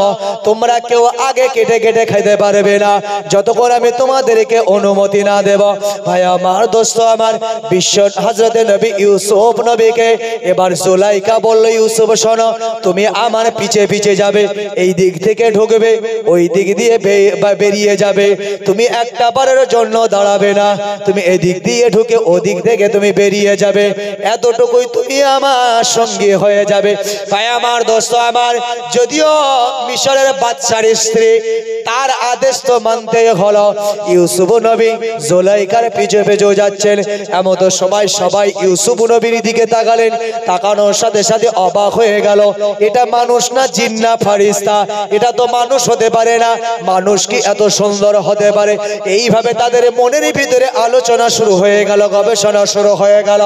তোমরা কেউ আগে কেটে কেটে খেতে পারবে না যতক্ষণ আমি তোমাদেরকে অনুমতি না দেব। ভাই আমার, দোস্ত আমার, বিশ্ব হযরতে নবী ইউসুফ নবীকে এবার জুলাইখা বলল, ইউসুফ শোনো, তুমি আমার পিছে পিছে যাবে, এই দিক থেকে ঢুকবে, ওই দিক দিয়ে বেরিয়ে যাবে, তুমি একটা বারের জন্য দাঁড়াবে না, তুমি এদিক দিয়ে ঢুকে ওদিক থেকে তুমি বেরিয়ে যাবে, এতটুকুই তুমি আমার সঙ্গী হয়ে যাবে। ভাই আমার, দোস্ত আমার, যদিও মিশরের বাদশার স্ত্রী, তার আদেশ তো মানতে হলো। ইউসুফ নবী জুলাইখার পিছে পিছে যাচ্ছেন। এমন তো সবাই ইউসুফ নবীর দিকে তাকালেন। তাকানোর সাথে সাথে অবাক হয়ে গেল, এটা মানুষ না জিন না ফারিস্তা? এটা তো মানুষ হতে পারে না, মানুষ কি এত সুন্দর হতে পারে? এইভাবে তাদের মনের ভিতরে আলোচনা শুরু হয়ে গেল, গবেষণা শুরু হয়ে গেল।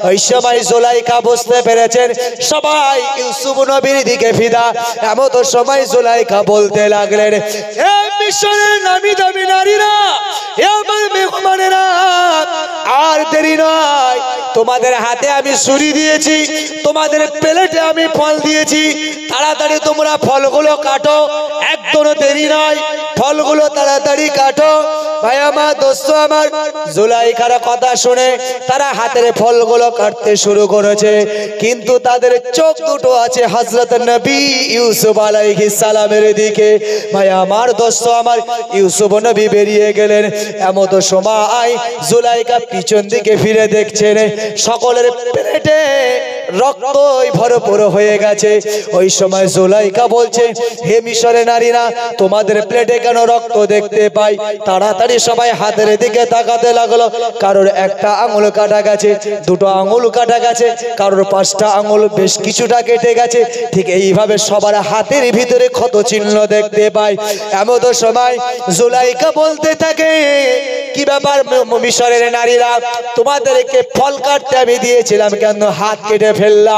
ওই সময় জুলাইখা বুঝতে পেরেছেন সবাই ইউসুফ নবীর দিকে ফিদা। এমন তো সময় জুলাইখা বলতে লাগলেন, হে মিশরের নামি দামি নারীরা, হে আমার মেহমানেরা, আর দেরি নয়, তোমাদের হাতে আমি ছুরি দিয়েছি, তোমাদের প্লেটে আমি ফল দিয়েছি, তাড়াতাড়ি তোমরা ফলগুলো কাটো, একদমও দেরি নয়, ফলগুলো তাড়াতাড়ি কাটো। ভাই আমার, দোস্ত আমার, জুলাইখার কথা শুনে তারা হাতের ফলগুলো কাটতে শুরু করেছে, কিন্তু তাদের চোখ দুটো আছে হযরত নবী ইউসুফ আলাইহিস সালামের দিকে। ভাই আমার, দোস্ত আমার, ইউসুফ নবী বেরিয়ে গেলেন। এমন তো সময় জুলাইখা পিছন দিকে ফিরে দেখছেন, সকলের পেটে রক্তই ভরপুর হয়ে গেছে। ওই সময় জুলাইখা বলছে, হে মিশরের নারীরা, তোমাদের প্লেটে কেন রক্ত দেখতে পাই? তাড়াতাড়ি সবাই হাতের দিকে তাকাতে লাগলো। কারোর একটা আঙুল কাটা গেছে, দুটো আঙুল কাটা গেছে, কারোর 5টা আঙুল বেশ কিছুটা কেটে গেছে। ঠিক এইভাবে সবার হাতের ভিতরে ক্ষত চিহ্ন দেখতে পাই। এমন তো সময় জুলাইখা বলতে থাকে, কি ব্যাপার মিশরের নারীরা, তোমাদেরকে ফল কাটতে আমি দিয়েছিলাম, কেন হাত কেটে ফেললা?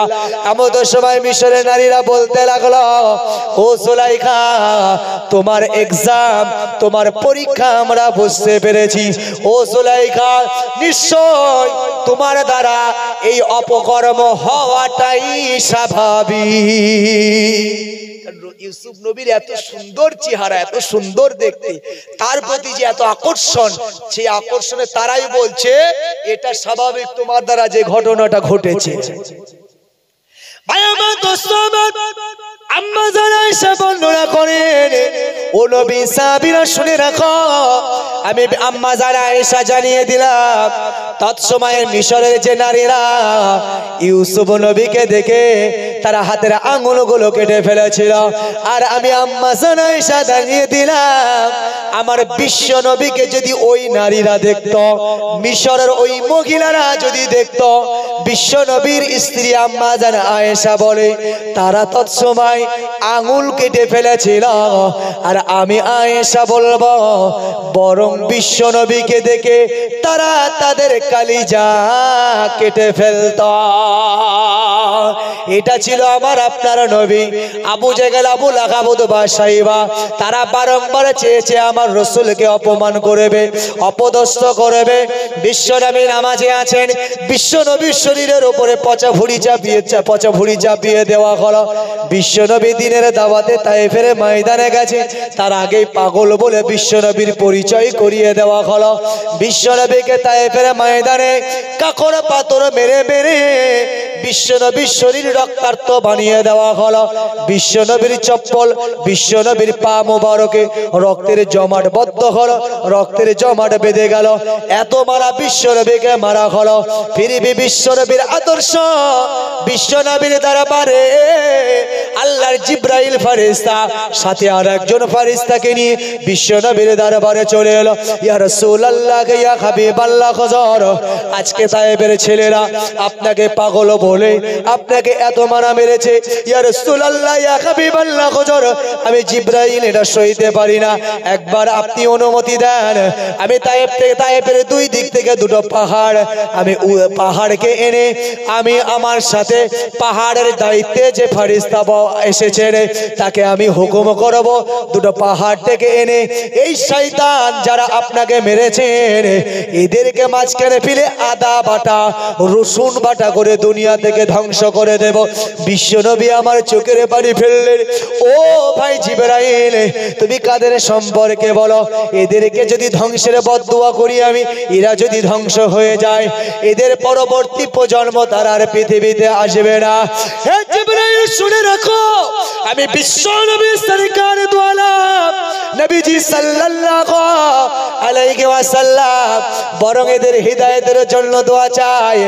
এমন তো সময় মিশরের নারীরা বলতে লাগলো, ও জুলাইখা, তোমার এক্সাম, তোমার পরীক্ষা আমরা বুঝতে পেরেছি। ও জুলাইখা, নিশ্চয় তোমার দ্বারা এই অপকর্ম হওয়াটাই স্বাভাবিক। ইউসুফ নবীর এত সুন্দর চেহারা, এত সুন্দর দেখতে, তার প্রতি যে এত আকর্ষণ, সেই আকর্ষণে তারাই বলছে এটা স্বাভাবিক, তোমার দ্বারা যে ঘটনাটা ঘটেছে। ভাই আমার, দোস্ত আমার, আম্মা জান আয়েশা বর্ণনা করেন, ও নবী সাহাবীরা শুনে রাখো, আমি আম্মা জান আয়েশা জানিয়ে দিলাম, তৎসময়ে মিশরের যে নারীরা ইউসুফ নবীকে দেখে তারা হাতের আঙুলগুলো কেটে ফেলেছিল, আর আমি আম্মা জান আয়েশা জানিয়ে দিলাম, আমার বিশ্ব নবীকে যদি ওই নারীরা দেখত, মিশরের ওই মহিলারা যদি দেখত, বিশ্ব নবীর স্ত্রী আম্মা জান আয়েশা বলে, তারা তৎসময় আঙুল কেটে ফেলেছিল, আর আমি আয়েশা বলবো, বরং বিশ্ব নবীকে দেখে তারা তাদের কলিজা কেটে ফেলত। এটা ছিল আমার আপনার নবী। আবু জেহেল, আবু লাহাব, উতবা, শাইবা তারা বারংবার চেয়েছে আমার রাসূলকে অপমান করবে, অপদস্থ করবে। বিশ্বনবী নামাজে আছেন, বিশ্বনবীর শরীরের উপরে পচা ভুঁড়ি চাপিয়ে দেওয়া হলো। বিশ্বনবী দিনের দাওয়াতে তায়েফের ময়দানে গেছে, তার আগেই পাগল বলে বিশ্বনবীর পরিচয় করিয়ে দেওয়া হলো। বিশ্বনবীকে তায়েফের ময়দানে কাকর পাথর মেরে মেরে বিশ্বনবীর শরীর রক্তাক্ত বানিয়ে দেওয়া হলো। বিশ্বনবীর চপ্পল, বিশ্বনবীর পা মোবারকে রক্তের জমাট বদ্ধ হলো, রক্তের জমাট বেঁধে গেল। এত মারা বিশ্বনবীকে মারা হলো। ফিরবি বিশ্বনবীর আদর্শ, বিশ্বনবীর দরবারে আল্লাহর জিবরাইল ফেরেশতা সাথে আর একজন ফেরেশতাকে নিয়ে বিশ্বনবীর দরবারে চলে এলো। ইয়া রাসূলুল্লাহ, ইয়া হাবিবাল্লাহ, হুজুর আজকে তায়েফের ছেলেরা আপনাকে পাগল বলে আপনাকে এত মারা মেরেছে। ইয়া রাসূলুল্লাহ, ইয়া হাবিবাল্লাহ, হুজুর আমি জিবরাইল এটা সইতে পারি না, একবার আপনি অনুমতি দেন। আমি তায়েফের দুই দিক থেকে দুটো পাহাড়, আমি পাহাড়কে এনে আমি আমার সাথে পাহাড়ের দায়িত্বে যে ফেরেশতা এসেছেন তাকে আমি হুকুম করব, দুটো পাহাড় থেকে এনে এই শয়তান যারা আপনাকে মেরেছেন এদেরকে মাঝখানে ফেলে আদা বাটা রসুন বাটা করে দুনিয়া থেকে ধ্বংস করে দেব। বিশ্বনবী আমার চোখের পানি ফেললেন। ও ভাই জিবরাইল, তুমি কাদের সম্পর্কে বলো? এদেরকে যদি ধ্বংসের বদদুয়া করি আমি, এরা যদি ধ্বংস হয়ে যায়, এদের পরবর্তী প্রজন্ম তারা আর পৃথিবীতে আসবে না। হে জিবরাইল, শুনে রাখো, আমি বিশ্বনবী সরকার দু আলম নবীজি সাল্লাল্লাহু আলাইহি ওয়াসাল্লাম বরং এদের হিদায়াতের জন্য দোয়া চাই।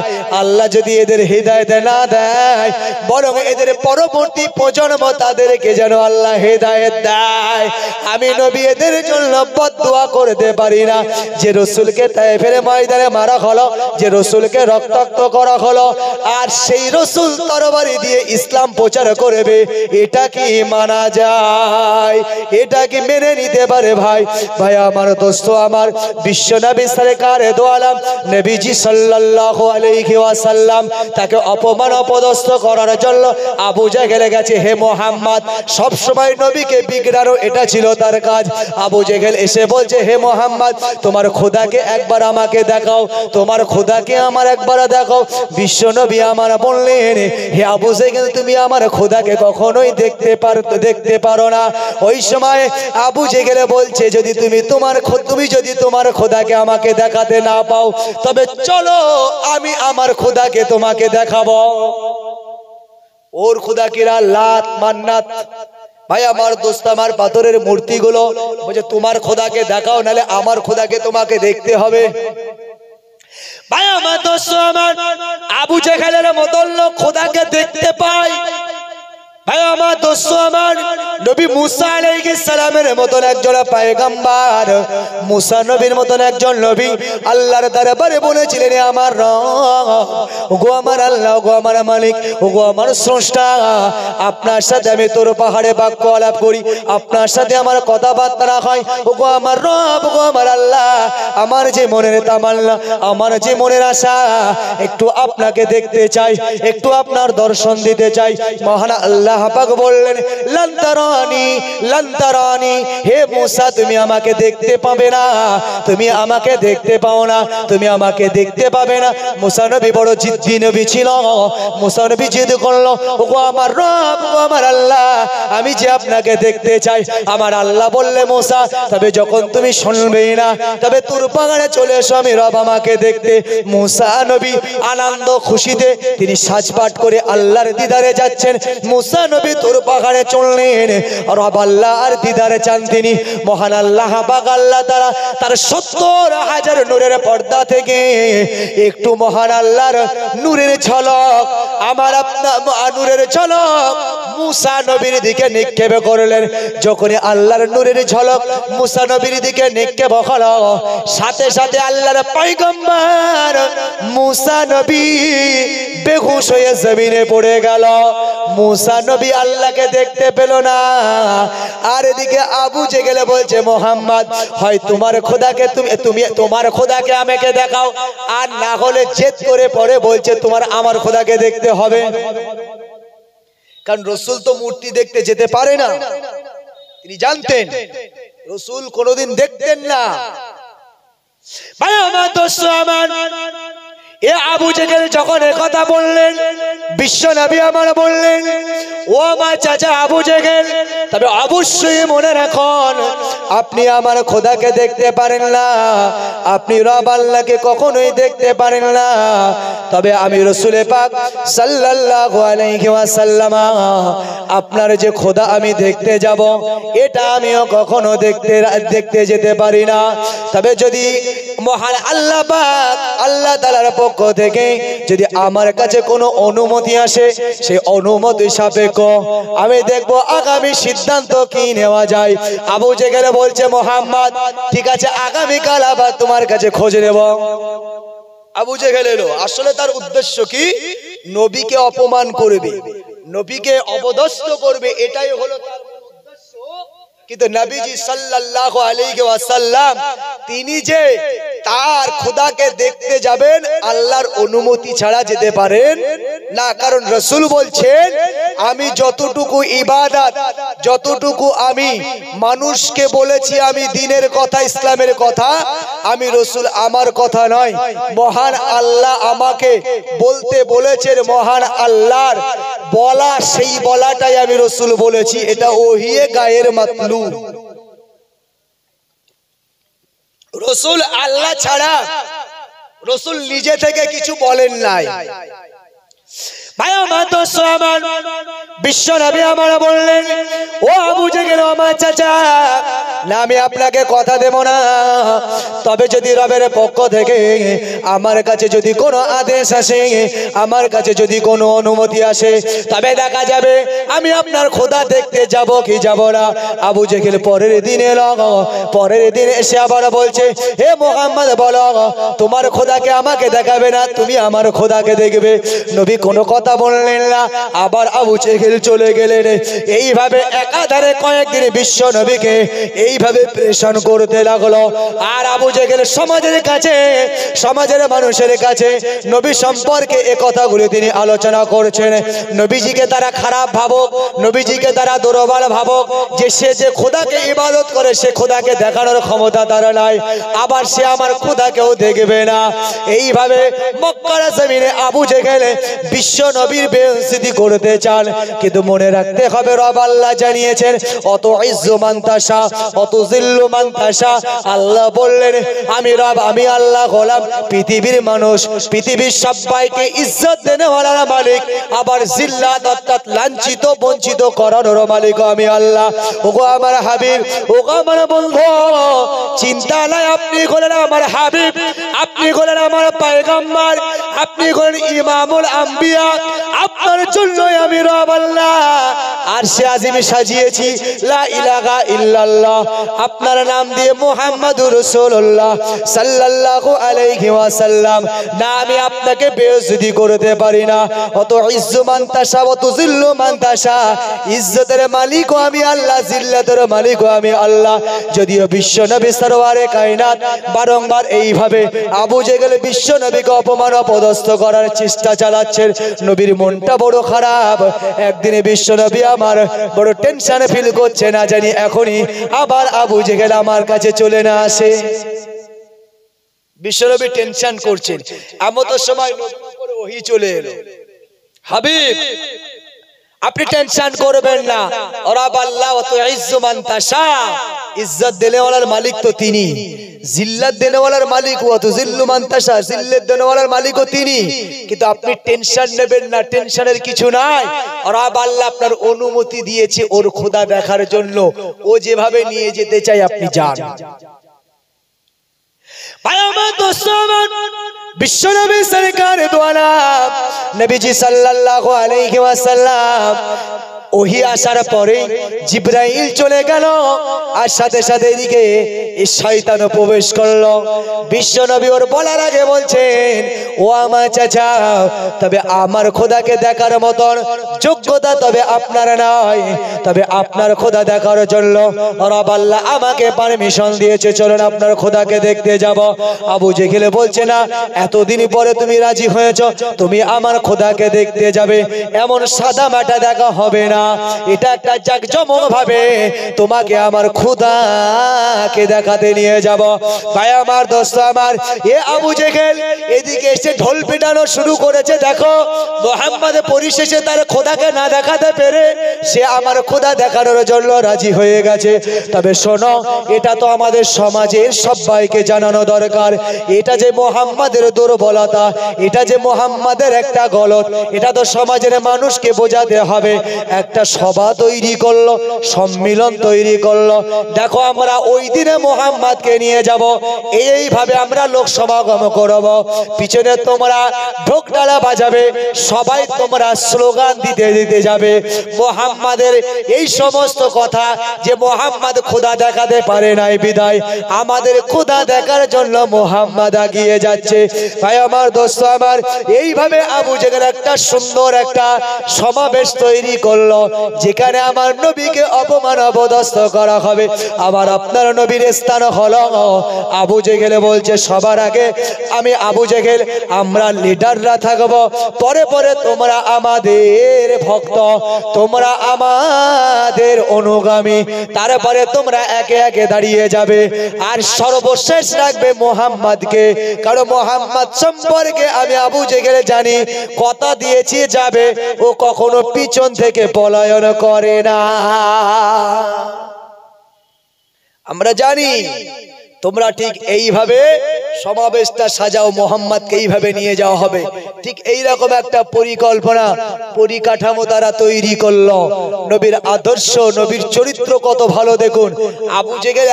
আল্লাহ যদি এদের হিদায়াত না দেয়, বরং এদের পরবর্তী প্রজন্ম তাদেরকে যেন আল্লাহ হিদায়াত দেয়। আমি নবী এদের জন্য বদদুয়া করতে পারি না। যে রাসূলকে তায়েফের ময়দানে মারা হলো, যে রাসূলকে রক্তাক্ত করা হলো, আর সেই রাসূল তরবারি দিয়ে ইসলাম প্রচার করবে, এটা কি মানা যায়? এটা কি মেনে নিতে পারে? ভাই ভাই আমার দোস্ত আমার, বিশ্বনবী সরকার দু আলম নবীজি সাল্লাল্লাহু আলাইহি ওয়াসাল্লাম তাকে অপমান অপদস্থ করার জন্য আবু জেহেল গেছে। হে মুহাম্মদ, সব সময় নবীকে বিগড়ানো এটা ছিল তার কাজ। আবু জেহেল এসে বলছে, হে মুহাম্মদ, তোমার খোদাকে একবার আমাকে দেখাও, তোমার খোদাকে আমার একবার দেখাও। বিশ্বনবী আমার বললেন, হে আবু জেহেল, তুমি আমার খোদাকে কখনোই দেখতে পারো না। ওই সময় আবু জেহেল বলছে, যদি তুমি তোমার খোদাকে আমাকে দেখাতে না পাও, তবে চলো আমি আমার খোদাকে তোমাকে দেখাবো। ওর খোদা কিরা? লাত, মান্নাত। ভাই আমার দোস্ত আমার, পাথরের মূর্তিগুলো বলছে তোমার খোদাকে দেখাও, নালে আমার খোদাকে তোমাকে দেখতে হবে। ভাই আমার দোস্ত আমার, আবু জেহেলের মতন লোক খোদাকে দেখতে পায়। ভাই আমার দোস্ত আমার, নবী মুসা আলাইহিস সালামের মতন একজন পয়গম্বর, মুসা নবীর মতন একজন নবী আল্লাহর দরবারে বলেছিলেন, আমার রব, ওগো আমার আল্লাহ, ওগো আমার মালিক, ওগো আমার স্রষ্টা, আপনার সাথে আমি তোর পাহাড়ে বাক্য আলাপ করি, আপনার সাথে আমার কথাবার্তা হয়। ওগো আমার রব, ওগো আমার আল্লাহ, আমার যে মনের তামান্না, আমার যে মনের আশা, একটু আপনাকে দেখতে চাই, একটু আপনার দর্শন দিতে চাই। মহান আল্লাহ পাক বললেন, লান্তারানি লান্তারানি, হে মুসা, তুমি আমাকে দেখতে পাবে না, তুমি আমাকে দেখতে পাও না, তুমি আমাকে দেখতে পাবে না। মুসা নবী বড় জিদ্দি নবী ছিল। মুসা নবী জিদ করলো, ওগো আমার রব, ওগো আমার আল্লাহ, আমি যে আপনাকে দেখতে চাই। আমার আল্লাহ বললে, মুসা, তবে যখন তুমি শুনবেই না, তবে তোর পাহাড়ে চলে এসো, আমি রব আমাকে দেখতে। মুসা নবী আনন্দ খুশিতে তিনি সাজপাট করে আল্লাহর দিদারে যাচ্ছেন। মুসা নবী তোর পাহাড়ে চললেন, রব আল্লাহর দিদারে চান তিনি। মহান আল্লাহ পাক আল্লাহ তাআলা তার ৭০,০০০ নূরের পর্দা থেকে একটু মহান আল্লাহর নূরের ঝলক, আমার আপনার নূরের ঝলক মুসা নবীর দিকে নিক্ষেপ করলেন। যখনই আল্লাহর নূরের ঝলক মুসা নবীর দিকে নিক্ষেপ হলো, সাথে সাথে আল্লাহর পয়গম্বর মুসা নবী বেহুশ হয়ে জমিনে পড়ে গেল। মুসা নবী আল্লাহকে দেখতে পেল না। আর এদিকে আবু জেহেল বলছে মোহাম্মদ হয় তোমার খোদাকে তুমি তোমার খোদাকে আমাকে দেখাও, আর না হলে জেদ করে পড়ে বলছে তোমার আমার খোদাকে দেখতে হবে। কারণ রসুল তো মূর্তি দেখতে যেতে পারে না, তিনি জানতেন রসুল কোনোদিন দেখতেন না। ভাই আমার দোস্ত আমার, এ আবু জেহেল যখন কথা বললেন, বিশ্ব নবী আমার বললেন ও আমার চাচা আবু জেহেল, তবে অবশ্যই মনে রাখুন আপনি আমার খোদাকে দেখতে পারেন না, আপনি রব আল্লাহকে কখনোই দেখতে পারেন না, তবে আমি রাসূল পাক সাল্লাল্লাহু আলাইহি ওয়াসাল্লাম আপনার যে খোদা আমি দেখতে যাব, এটা আমিও কখনো দেখতে যেতে পারি না। তবে যদি মহান আল্লাহ পাক আল্লাহ তাআলার পক্ষ থেকে যদি আমার কাছে কোনো অনুমতি আসে, সেই অনুমতি সাপেক্ষ আমি দেখব আগামী সিদ্ধান্ত কি নেওয়া যায়। আবু জেহেল বলছে মোহাম্মদ ঠিক আছে, আগামীকাল আবার তোমার কাছে খোঁজ নেব। আবু জেহেল এলো, আসলে তার উদ্দেশ্য কি? নবীকে অপমান করবে, নবীকে অপদস্থ করবে, এটাই হলো তার উদ্দেশ্য। কিন্তু নবীজি সাল্লাল্লাহু আলাইহি ওয়াসাল্লাম তিনি যে তার খোদাকে দেখতে যাবেন আল্লাহর অনুমতি ছাড়া যেতে পারেন না। কারণ রাসূল বলছেন আমি যতটুকু ইবাদত, যতটুকু আমি মানুষকে বলেছি আমি দ্বীনের কথা ইসলামের কথা, আমি রাসূল আমার কথা নয়, মহান আল্লাহ আমাকে বলতে বলেছেন, মহান আল্লাহর বলা সেই বলাটাই আমি রাসূল বলেছি, এটা ওহিয়ে গায়ের মাতলু। রাসূল আল্লাহ ছাড়া রাসূল নিজে থেকে কিছু বলেন নাই। ভাই আমার দোস্ত আমার, বিশ্ব নবী আমার বললেন ও আবু জেহেল আমার চাচা, না আমি আপনাকে কথা দেব না, তবে যদি রবের পক্ষ থেকে আমার কাছে যদি কোনো আদেশ আসে, আমার কাছে যদি কোনো অনুমতি আসে, তবে দেখা যাবে আমি আপনার খোদা দেখতে যাব কি যাব না। আবু জেহেল পরের দিন এলো, পরের দিন এসে আবার বলছে হে মুহাম্মদ বলো তোমার খোদাকে আমাকে দেখাবে না, তুমি আমার খোদাকে দেখবে। নবী কোনো কথা বললেন না, আবার আবু জেহেল চলে গেলেন। এইভাবে একাধারে কয়েকদিন বিশ্ব নবীকে এইভাবে প্রেশান করতে লাগলো। আর আবু জেহেল সমাজের কাছে, সমাজের মানুষের কাছে নবী সম্পর্কে এই কথাগুলি তিনি আলোচনা করছেন। নবীজিকে তারা খারাপ ভাবুক, নবীজিকে তারা দুর্বল ভাবুক, যে সে যে খোদাকে ইবাদত করে সে খোদাকে দেখানোর ক্ষমতা তার নাই, আবার সে আমার খোদাকেও দেখবে না। এইভাবে মক্কার জমিনে আবু জেহেল বিশ্ব নবীর বেইজ্জতি করতে চান। কিন্তু মনে রাখতে হবে রব আল্লাহ জানিয়েছেন অত ইজ্জু মান তাশা অত জিল্লু মান তাশা। আল্লাহ বললেন আমি রব, আমি আল্লাহ হলাম পৃথিবীর মানুষ, পৃথিবীর সবাইকে ইজ্জত দেনেওয়ালা মালিক, আবার জিল্লাত অর্থাৎ লাঞ্ছিত বঞ্চিত করানোর মালিক আমি আল্লাহ। ওগো আমার হাবিব, ওগো আমার বন্ধু, চিন্তা নাই আপনি হলেন আমার হাবিব, আপনি হলেন আমার পয়গম্বর, আপনি হলেন ইমামুল আম্বিয়া, আপনার জন্যই আমি রব আল্লাহ আরশে আজিম সাজিয়েছি লা ইলাহা ইল্লাল্লাহ, আপনার নাম দিয়ে মুহাম্মাদুর রাসূলুল্লাহ সাল্লাল্লাহু আলাইহি ওয়াসাল্লাম। না আমি আপনাকে বেইজ্জতি করতে পারি না। অত ইজ্জু মান তাশা ওয়া তুযিল্লু মান তাশা, ইজ্জতের মালিকও আমি আল্লাহ, জিল্লাতের মালিকও আমি আল্লাহ। যদিও বিশ্ব নবী সরওয়ারে কায়নাত বারংবার এইভাবে আবু জেহেল বিশ্ব নবীকে অপমান অপদস্থ করার চেষ্টা চালাচ্ছেন, নবীর মনটা বড় খারাপ। একদিনে বিশ্ব নবী আমার বড় টেনশন ফিল করছে, না জানি এখনই আবার আবু জেহেল আমার কাছে চলে না আসে। বিশ্ব নবী টেনশন করছেন, এমন তো সময় নবীর উপরে ওহী চলে এলো, হাবিব আপনি টেনশন করবেন না, রব আল্লাহ ওয়া তুইজ্জু মান তাশা, ইজ্জত দেনেওয়ালার মালিক তো তিনি, জিল্লাত দেনেওয়ালার মালিক ওয়া তুযিল্লু মান তাশা, জিল্লাত দেনেওয়ালার মালিকও তিনি। কিন্তু আপনি টেনশন নেবেন না, টেনশনের কিছু নাই। রব আল্লাহ আপনার অনুমতি দিয়েছে ওর খোদা দেখার জন্য, ও যেভাবে নিয়ে যেতে চাই আপনি যান। ভাই আমার দোস্ত আমার, বিশ্ব নবী সরকার দোয়ালা নবীজি সাল্লাল্লাহু আলাইহি ওয়াসাল্লাম ওহি আসার পরে জিবরাইল চলে গেল আর সাথে সাথে এদিকে এই শয়তানও প্রবেশ করলো। বিশ্ব নবী ওর বলার আগে বলছেন, ও আমার চাচা, তবে আমার খোদাকে দেখার মতন যোগ্যতা তবে আপনার নাই, তবে আপনার খোদা দেখার জন্য রব আল্লাহ আমাকে পারমিশন দিয়েছে, চলুন আপনার খোদাকে দেখতে যাব। আবু জেহেল বলছে, না, এতদিন পরে তুমি রাজি হয়েছো, তুমি আমার খোদাকে দেখতে যাবে, এমন সাদা মাটা দেখা হবে না, এটা একটা জাকজমক ভাবে তোমাকে আমার খোদাকে দেখাতে নিয়ে যাব। ভাই আমার, দোস্ত আমার, এ আবু জেহেল এদিকে এসে ঢোল পিটানো শুরু করেছে। দেখো, মুহাম্মদ পরিশেষে তার খোদাকে না দেখাতে পেরে সে আমার খোদা দেখানোর জন্য রাজি হয়ে গেছে। তবে শোনো, এটা তো আমাদের সমাজের সবাইকে জানানো দরকার, এটা যে মুহাম্মাদের দুর্বলতা, এটা যে মুহাম্মাদের একটা গলত, এটা তো সমাজের মানুষকে বোঝাতে হবে। একটা সভা তৈরি করলো, সম্মিলন তৈরি করলো। দেখো, আমরা ওই দিনে মুহাম্মাদকে নিয়ে যাব, এইভাবে আমরা লোক সমাগম করব, পিছনে তোমরা ঢোকডালা বাজাবে, সবাই তোমরা স্লোগান দিতে দিতে যাবে মুহাম্মাদের এই সমস্ত কথা, যে মুহাম্মদ খোদা দেখাতে পারে নাই বিদায় আমাদের খোদা দেখার জন্য মুহাম্মদ এগিয়ে যাচ্ছে। ভাই আমার, দোস্ত আমার, এইভাবে আবু জেহেল একটা সুন্দর একটা সমাবেশ তৈরি করলো, যেখানে আমার নবীকে অপমান অপদস্থ করা হবে। আবার আপনার নবীর স্থান হলো আবু জেহেল বলছে, সবার আগে আমি আবু জেহেল, আমরা লিডাররা থাকবো, পরে পরে তোমরা আমাদের ভক্ত, তোমরা আমাদের অনুগামী, তারপরে তোমরা একে একে দাঁড়িয়ে যাবে, আর সর্বশেষ রাখবে মুহাম্মদকে, কারণ মুহাম্মদ সম্পর্কে আমি আবু জেহেল জানি, কথা দিয়েছি যাবে, ও কখনো পিছন থেকে পলায়ন করে না। আমরা জানি তোমরা ঠিক এইভাবে সমাবেশটা সাজাও, মুহাম্মদকে এইভাবে নিয়ে যাওয়া হবে, ঠিক এইরকম একটা পরিকল্পনা পরিকাঠামো তারা তৈরি করলো। নবীর আদর্শ, নবীর চরিত্র কত ভালো দেখুন। আবু জেহেল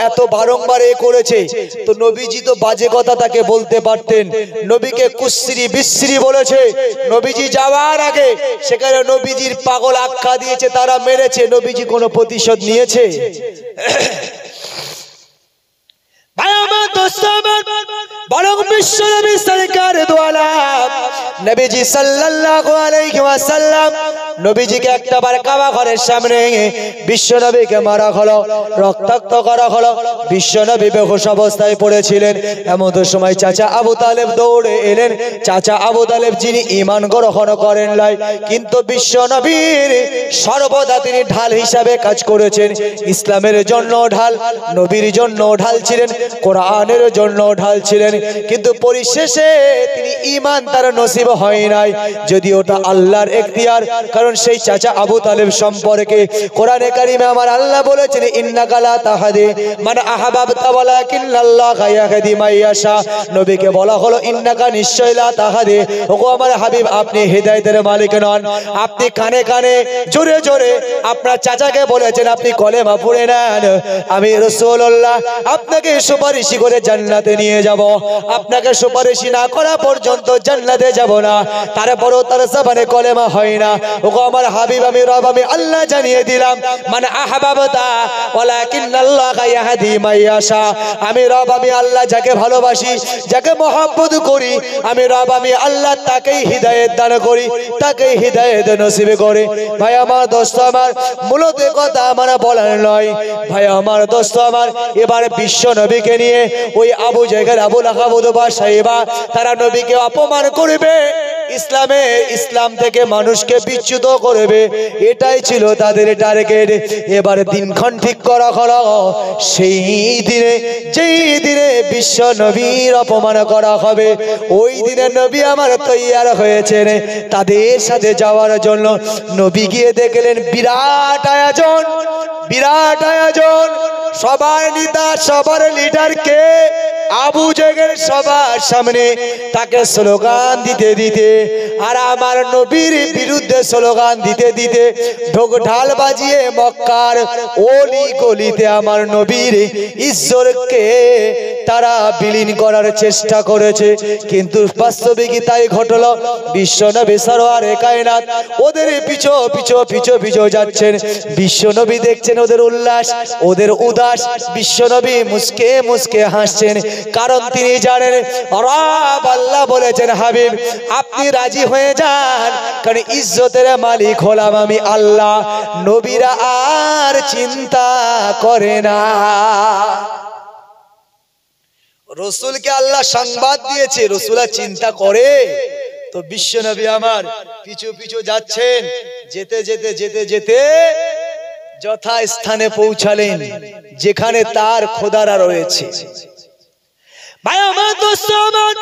এত বারংবার এ করেছে, তো নবীজি তো বাজে কথা তাকে বলতে পারতেন, নবীকে কুশ্রী বিশ্রী বলেছে, নবীজি যাওয়ার আগে সেখানে নবীজির পাগল আখ্যা দিয়েছে, তারা মেরেছে, নবীজি কোনো প্রতিশোধ নিয়েছে? ভাই আমার, দোস্ত আমার, বরং বিশ্ব নবী সরকার দু আলম নবীজি সাল্লাল্লাহু আলাইহি ওয়াসাল্লাম, নবীজিকে একটাবার কাবা ঘরের সামনে বিশ্ব নবীকে মারা হলো, রক্তাক্ত করা হলো, বিশ্ব নবী বেহুশ অবস্থায় পড়েছিলেন। এমন সময় চাচা আবু তালেব দৌড়ে এলেন। চাচা আবু তালেব যিনি ঈমান গ্রহণ করেন নাই, কিন্তু বিশ্ব নবীর সর্বদা তিনি ঢাল হিসাবে কাজ করেছেন, ইসলামের জন্য ঢাল, নবীর জন্য ঢাল ছিলেন, কোরআনের জন্য ঢাল ছিলেন, কিন্তু পরিশেষে তিনি ঈমান তার নসিব হয় নাই, যদি ওটা আল্লাহর ইখতিয়ার। কারণ সেই চাচা আবু তালেব সম্পর্কে কোরআনে কারিমে আমার আল্লাহ বলেছেন, ইন্নাকা লা তাহদি মান আহবাবতা ওয়ালাকিন্নাল্লাহা ইয়াহদি মান ইয়াশা। নবীকে বলা হলো, ইন্নাকা নিশ্চয় লা তাহদি, ওগো আমার হাবিব, আপনি হিদায়াতের মালিক নন। আপনি কানে কানে জোরে জোরে আপনার চাচাকে বলেছেন আপনি কলেমা পড়ে নেন, আমি রাসূলুল্লাহ আপনাকে সুপারিশ করে জান্নাতে নিয়ে যাব, আপনাকে সুপারিশ না করা পর্যন্ত জান্নাতে যাব না। তারপরও তার জবানে কলেমা হয় না। ওগো আমার হাবিব, আমি রব, আমি আল্লাহ জানিয়ে দিলাম, মান আহবাবতা ওয়ালাকিন্নাল্লাহা ইয়াহদি মান ইয়াশা। আমি রব, আমি আল্লাহ যাকে ভালোবাসি, যাকে মহব্বত করি, আমি রব, আমি আল্লাহ তাকেই হিদায়াত দান করি, তাকেই হিদায়াত নসিব করে। ভাই আমার, দোস্ত আমার, মূলত কথা আমার বলার নয়। ভাই আমার, দোস্ত আমার, এবার বিশ্ব নবীকে নিয়ে ওই আবু জেহেল, আবু লাহাব, উতবা, সাইবা, তারা নবীকে অপমান করবে, ইসলাম থেকে মানুষকে বিচ্যুত করবে, এটাই ছিল তাদের টার্গেট। এবার দিনক্ষণ ঠিক করা হলো, সেই দিনে, যেই দিনে বিশ্ব নবীর অপমান করা হবে, ওই দিনে নবী আমার তৈয়ার হয়েছেন তাদের সাথে যাওয়ার জন্য। নবী গিয়ে দেখলেন বিরাট আয়োজন, বিরাট আয়োজন, সবার নেতা, সবার লিডার কে? আবু জেহেল সবার সামনে তাকে স্লোগান দিতে দিতে, আর আমার নবীর বিরুদ্ধে স্লোগান দিতে দিতে, ঢোক ঢাল বাজিয়ে মক্কার অলি গলিতে আমার নবীর ইজ্জতকে তারা বিলীন করার চেষ্টা করেছে, কিন্তু বাস্তবিকই তাই ঘটলো। বিশ্বনবী সরওয়ারে কায়নাত ওদের পিছু পিছু পিছু পিছু যাচ্ছেন। বিশ্বনবী দেখছেন ওদের উল্লাস, ওদের উদাস। বিশ্বনবী মুস্কে মুস্কে হাসছেন, কারণ তিনি জানেন রব আল্লাহ বলেছেন, হাবিব আপনি রাজি হয়ে যান, কারণ ইজ্জতের মালিক হলাম আমি আল্লাহ। নবীরা আর চিন্তা করে না। রসুলকে আল্লাহ সংবাদ দিয়েছে, রসুল আর চিন্তা করে? তো বিশ্বনবী আমার পিছু পিছু যাচ্ছেন। যেতে যেতে যেতে যেতে যথা স্থানে পৌঁছালেন যেখানে তার খোদারা রয়েছে। ভাই আমার, দোস্ত আমার,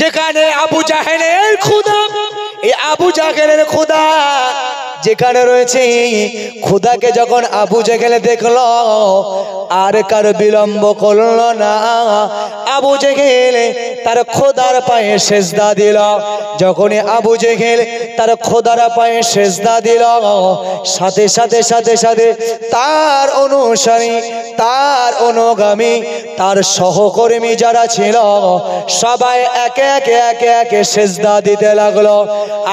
যেখানে আবু জাহেলের খোদা, এই আবু জাহেলের খোদা যেখানে রয়েছে, খোদাকে যখন আবু জাহেল দেখলো আর কার বিলম্ব করলো না, আবু জাহেল তার খোদার পায়ে সেজদা দিল। যখনই আবু জাহেল তার খোদার পায়ে সেজদা দিল, সাথে সাথে সাথে সাথে তার অনুসারী, তার অনুগামী, তার সহকর্মী যারা ছিল সবাই একে একে একে একে সেজদা দিতে লাগলো।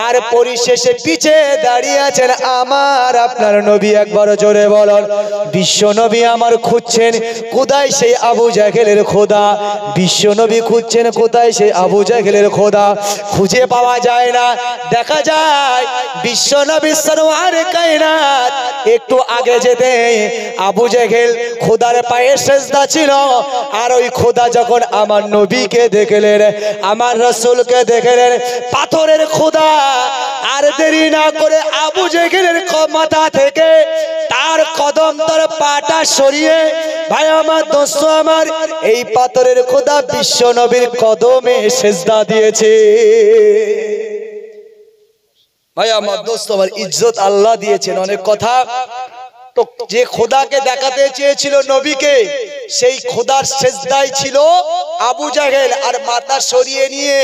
আর পরিশেষে পিছে দাঁড়িয়ে আছেন আমার আপনার নবী। একবার জোরে বলুন, বিশ্ব নবী আমার খুঁজছেন কোথায় সেই আবু জাহেলের খোদা। বিশ্ব নবী খুঁজছেন কোথায় সেই আবু জাহেলের খোদা। খুঁজে পাওয়া যায় না। দেখা যায় বিশ্ব নবী সরওয়ারে কায়নাত একটু আগে যেতে আবু জাহেল খোদার পায়ে সেজদা ছিল। আর ওই খোদা যখন আমার নবীকে দেখলেন, আমার রাসূলকে দেখলেন, পাথরের খোদা, আর দেরি না করে আবু জাহেলের মাথা থেকে তার কদম, তার পাটা সরিয়ে, ভাই আমার, দোস্ত আমার, এই পাথরের খোদা বিশ্ব নবীর কদমে সেজদা দিয়েছে। ভাই আমার, দোস্ত আমার, ইজ্জত আল্লাহ দিয়েছেন। অনেক কথা তো, যে খোদাকে দেখাতে চেয়েছিল নবীকে, সেই খোদার সেজদায় ছিল আবু জাহেল। আর মাথা সরিয়ে নিয়ে,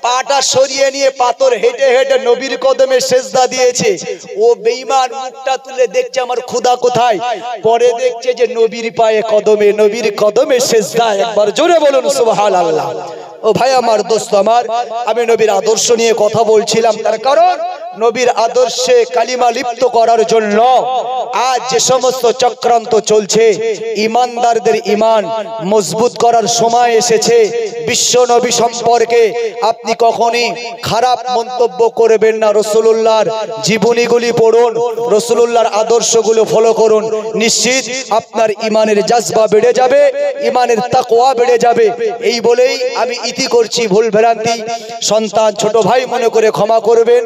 পাটা সরিয়ে নিয়ে পাথর হেঁটে হেঁটে নবীর কদমে সেজদা দিয়েছে। ও বেঈমান মুখটা তুলে দেখছে আমার খোদা কোথায়, পরে দেখছে যে নবীর পায়ে কদমে, নবীর কদমে সেজদা। একবার জোরে বলুন সুবহানাল্লাহ। ও ভাই আমার, দোস্ত আমার, আমি নবীর আদর্শ নিয়ে কথা বলছিলাম, তার কারণ নবীর আদর্শে কালিমা লিপ্ত করার জন্য আজ যে সমস্ত চক্রান্ত চলছে, ইমানদারদের ইমান মজবুত করার সময় এসেছে। বিশ্ব নবী সম্পর্কে আপনি কখনই খারাপ মন্তব্য করবেন না। রাসূলুল্লাহর জীবনীগুলি পড়ুন, রাসূলুল্লাহর আদর্শগুলো ফলো করুন। নিশ্চিত আপনার ইমানের জাজবা বেড়ে যাবে, ইমানের তাকওয়া বেড়ে যাবে। এই বলেই আমি ইতি করছি। ভুল ভ্রান্তি সন্তান, ছোট ভাই মনে করে ক্ষমা করবেন,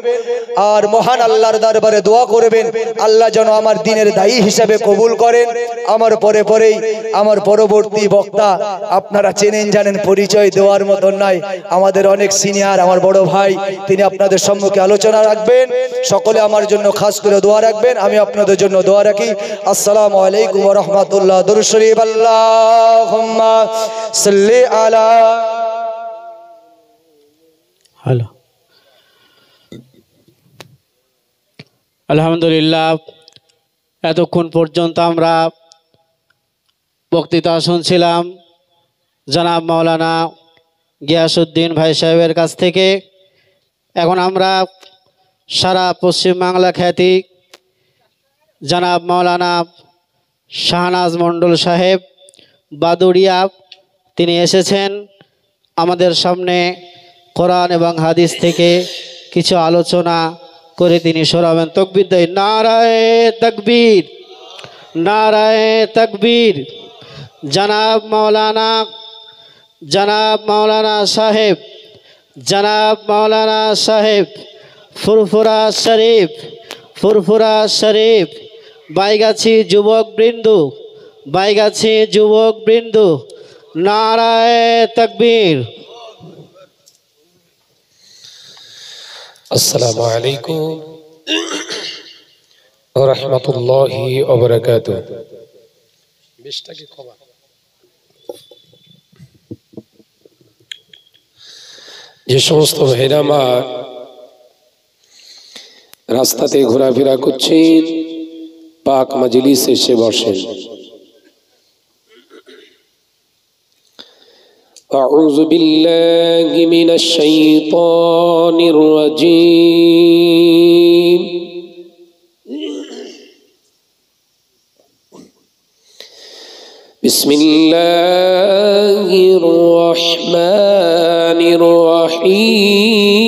আর মহান আল্লাহর দরবারে দোয়া করবেন আল্লাহ যেন আমার দিনের দায়ী হিসেবে কবুল করেন। আমার পরে পরেই আমার পরবর্তী বক্তা, আপনারা চেনেন জানেন, পরিচয় দেওয়ার মতন নাই, আমাদের অনেক সিনিয়র, আমার বড় ভাই, তিনি আপনাদের সম্মুখে আলোচনা রাখবেন। সকলে আমার জন্য খাস করে দোয়া রাখবেন, আমি আপনাদের জন্য দোয়া রাখি। আসসালামু আলাইকুম ওয়া রাহমাতুল্লাহ। দুরূদ শরীফ। আল্লাহুম্মা সাল্লি আলা। হ্যালো, আলহামদুলিল্লাহ, এতক্ষণ পর্যন্ত আমরা বক্তৃতা শুনছিলাম জনাব মাওলানা গিয়াসউদ্দিন ভাই সাহেবের কাছ থেকে। এখন আমরা সারা পশ্চিমবাংলা খ্যাতি জনাব মাওলানা শাহনাজ মণ্ডল সাহেব বাদুড়িয়া, তিনি এসেছেন আমাদের সামনে কোরআন এবং হাদিস থেকে কিছু আলোচনা করে তিনি শোনাবেন। তাকবীর দেয়, নারায়ে তাকবীর, নারায়ে তাকবীর। জনাব মাওলানা সাহেব, জনাব মাওলানা সাহেব, ফুরফুরা শরীফ, ফুরফুরা শরীফ, বাইগাছি যুবক বৃন্দু, বাইগাছি যুবক বৃন্দু, নারায়ে তাকবীর। আসসালামু আলাইকুম ওয়া রাহমাতুল্লাহি ওয়া বারাকাতুহু। যে সমস্ত ভাইরা আমার রাস্তাতে ঘোরাফেরা করছেন, পাক মজলিসে এসে বসেন। أعوذ بالله من الشيطان الرجيم بسم الله الرحمن الرحيم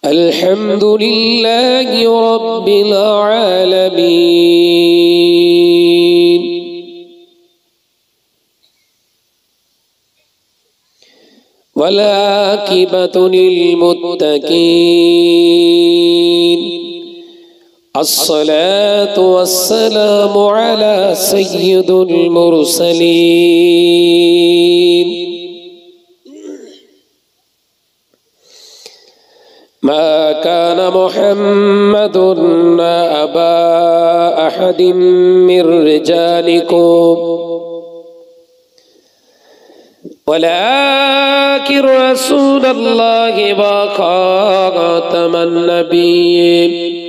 الحمد لله رب العالمين والعاقبة للمتقين الصلاة والسلام على سيد المرسلين ما كان محمد أبا أحد من رجالكم ولكن رسول الله وخاتم النبيين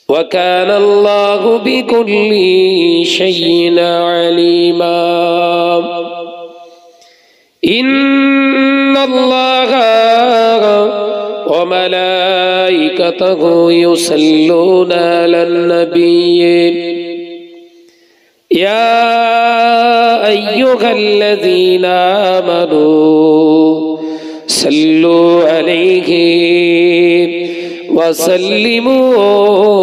وكان الله بكل شيء عليما إن الله وملائكته يصلون على النبي يا أيها الذين آمنوا صلوا عليه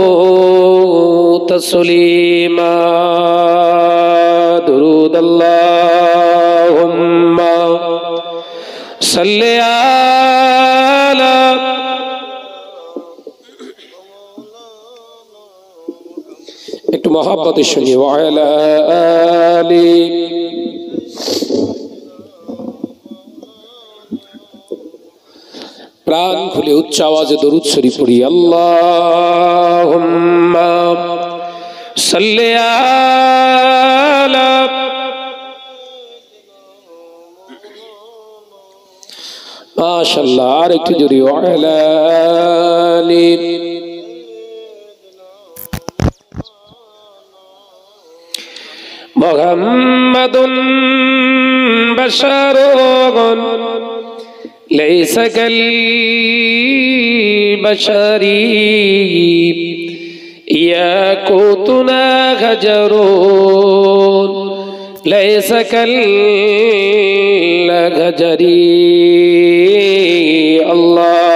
وسلموا تسليما درود اللهم صل على একটু মহব্বতে শুনি ওয়ালা আলি প্রাণ খুলে উচ্চ আওয়াজে দরুদ শরীফ পড়ি আল্লাহুম্মা সাল্লি আলা মাশাআল্লাহ আর একটু জোরে ওয়ালা আলি মুহাম্মাদুন বাশারুন ليس كالبشر ياقوتنا غجر ليس كالغجر الله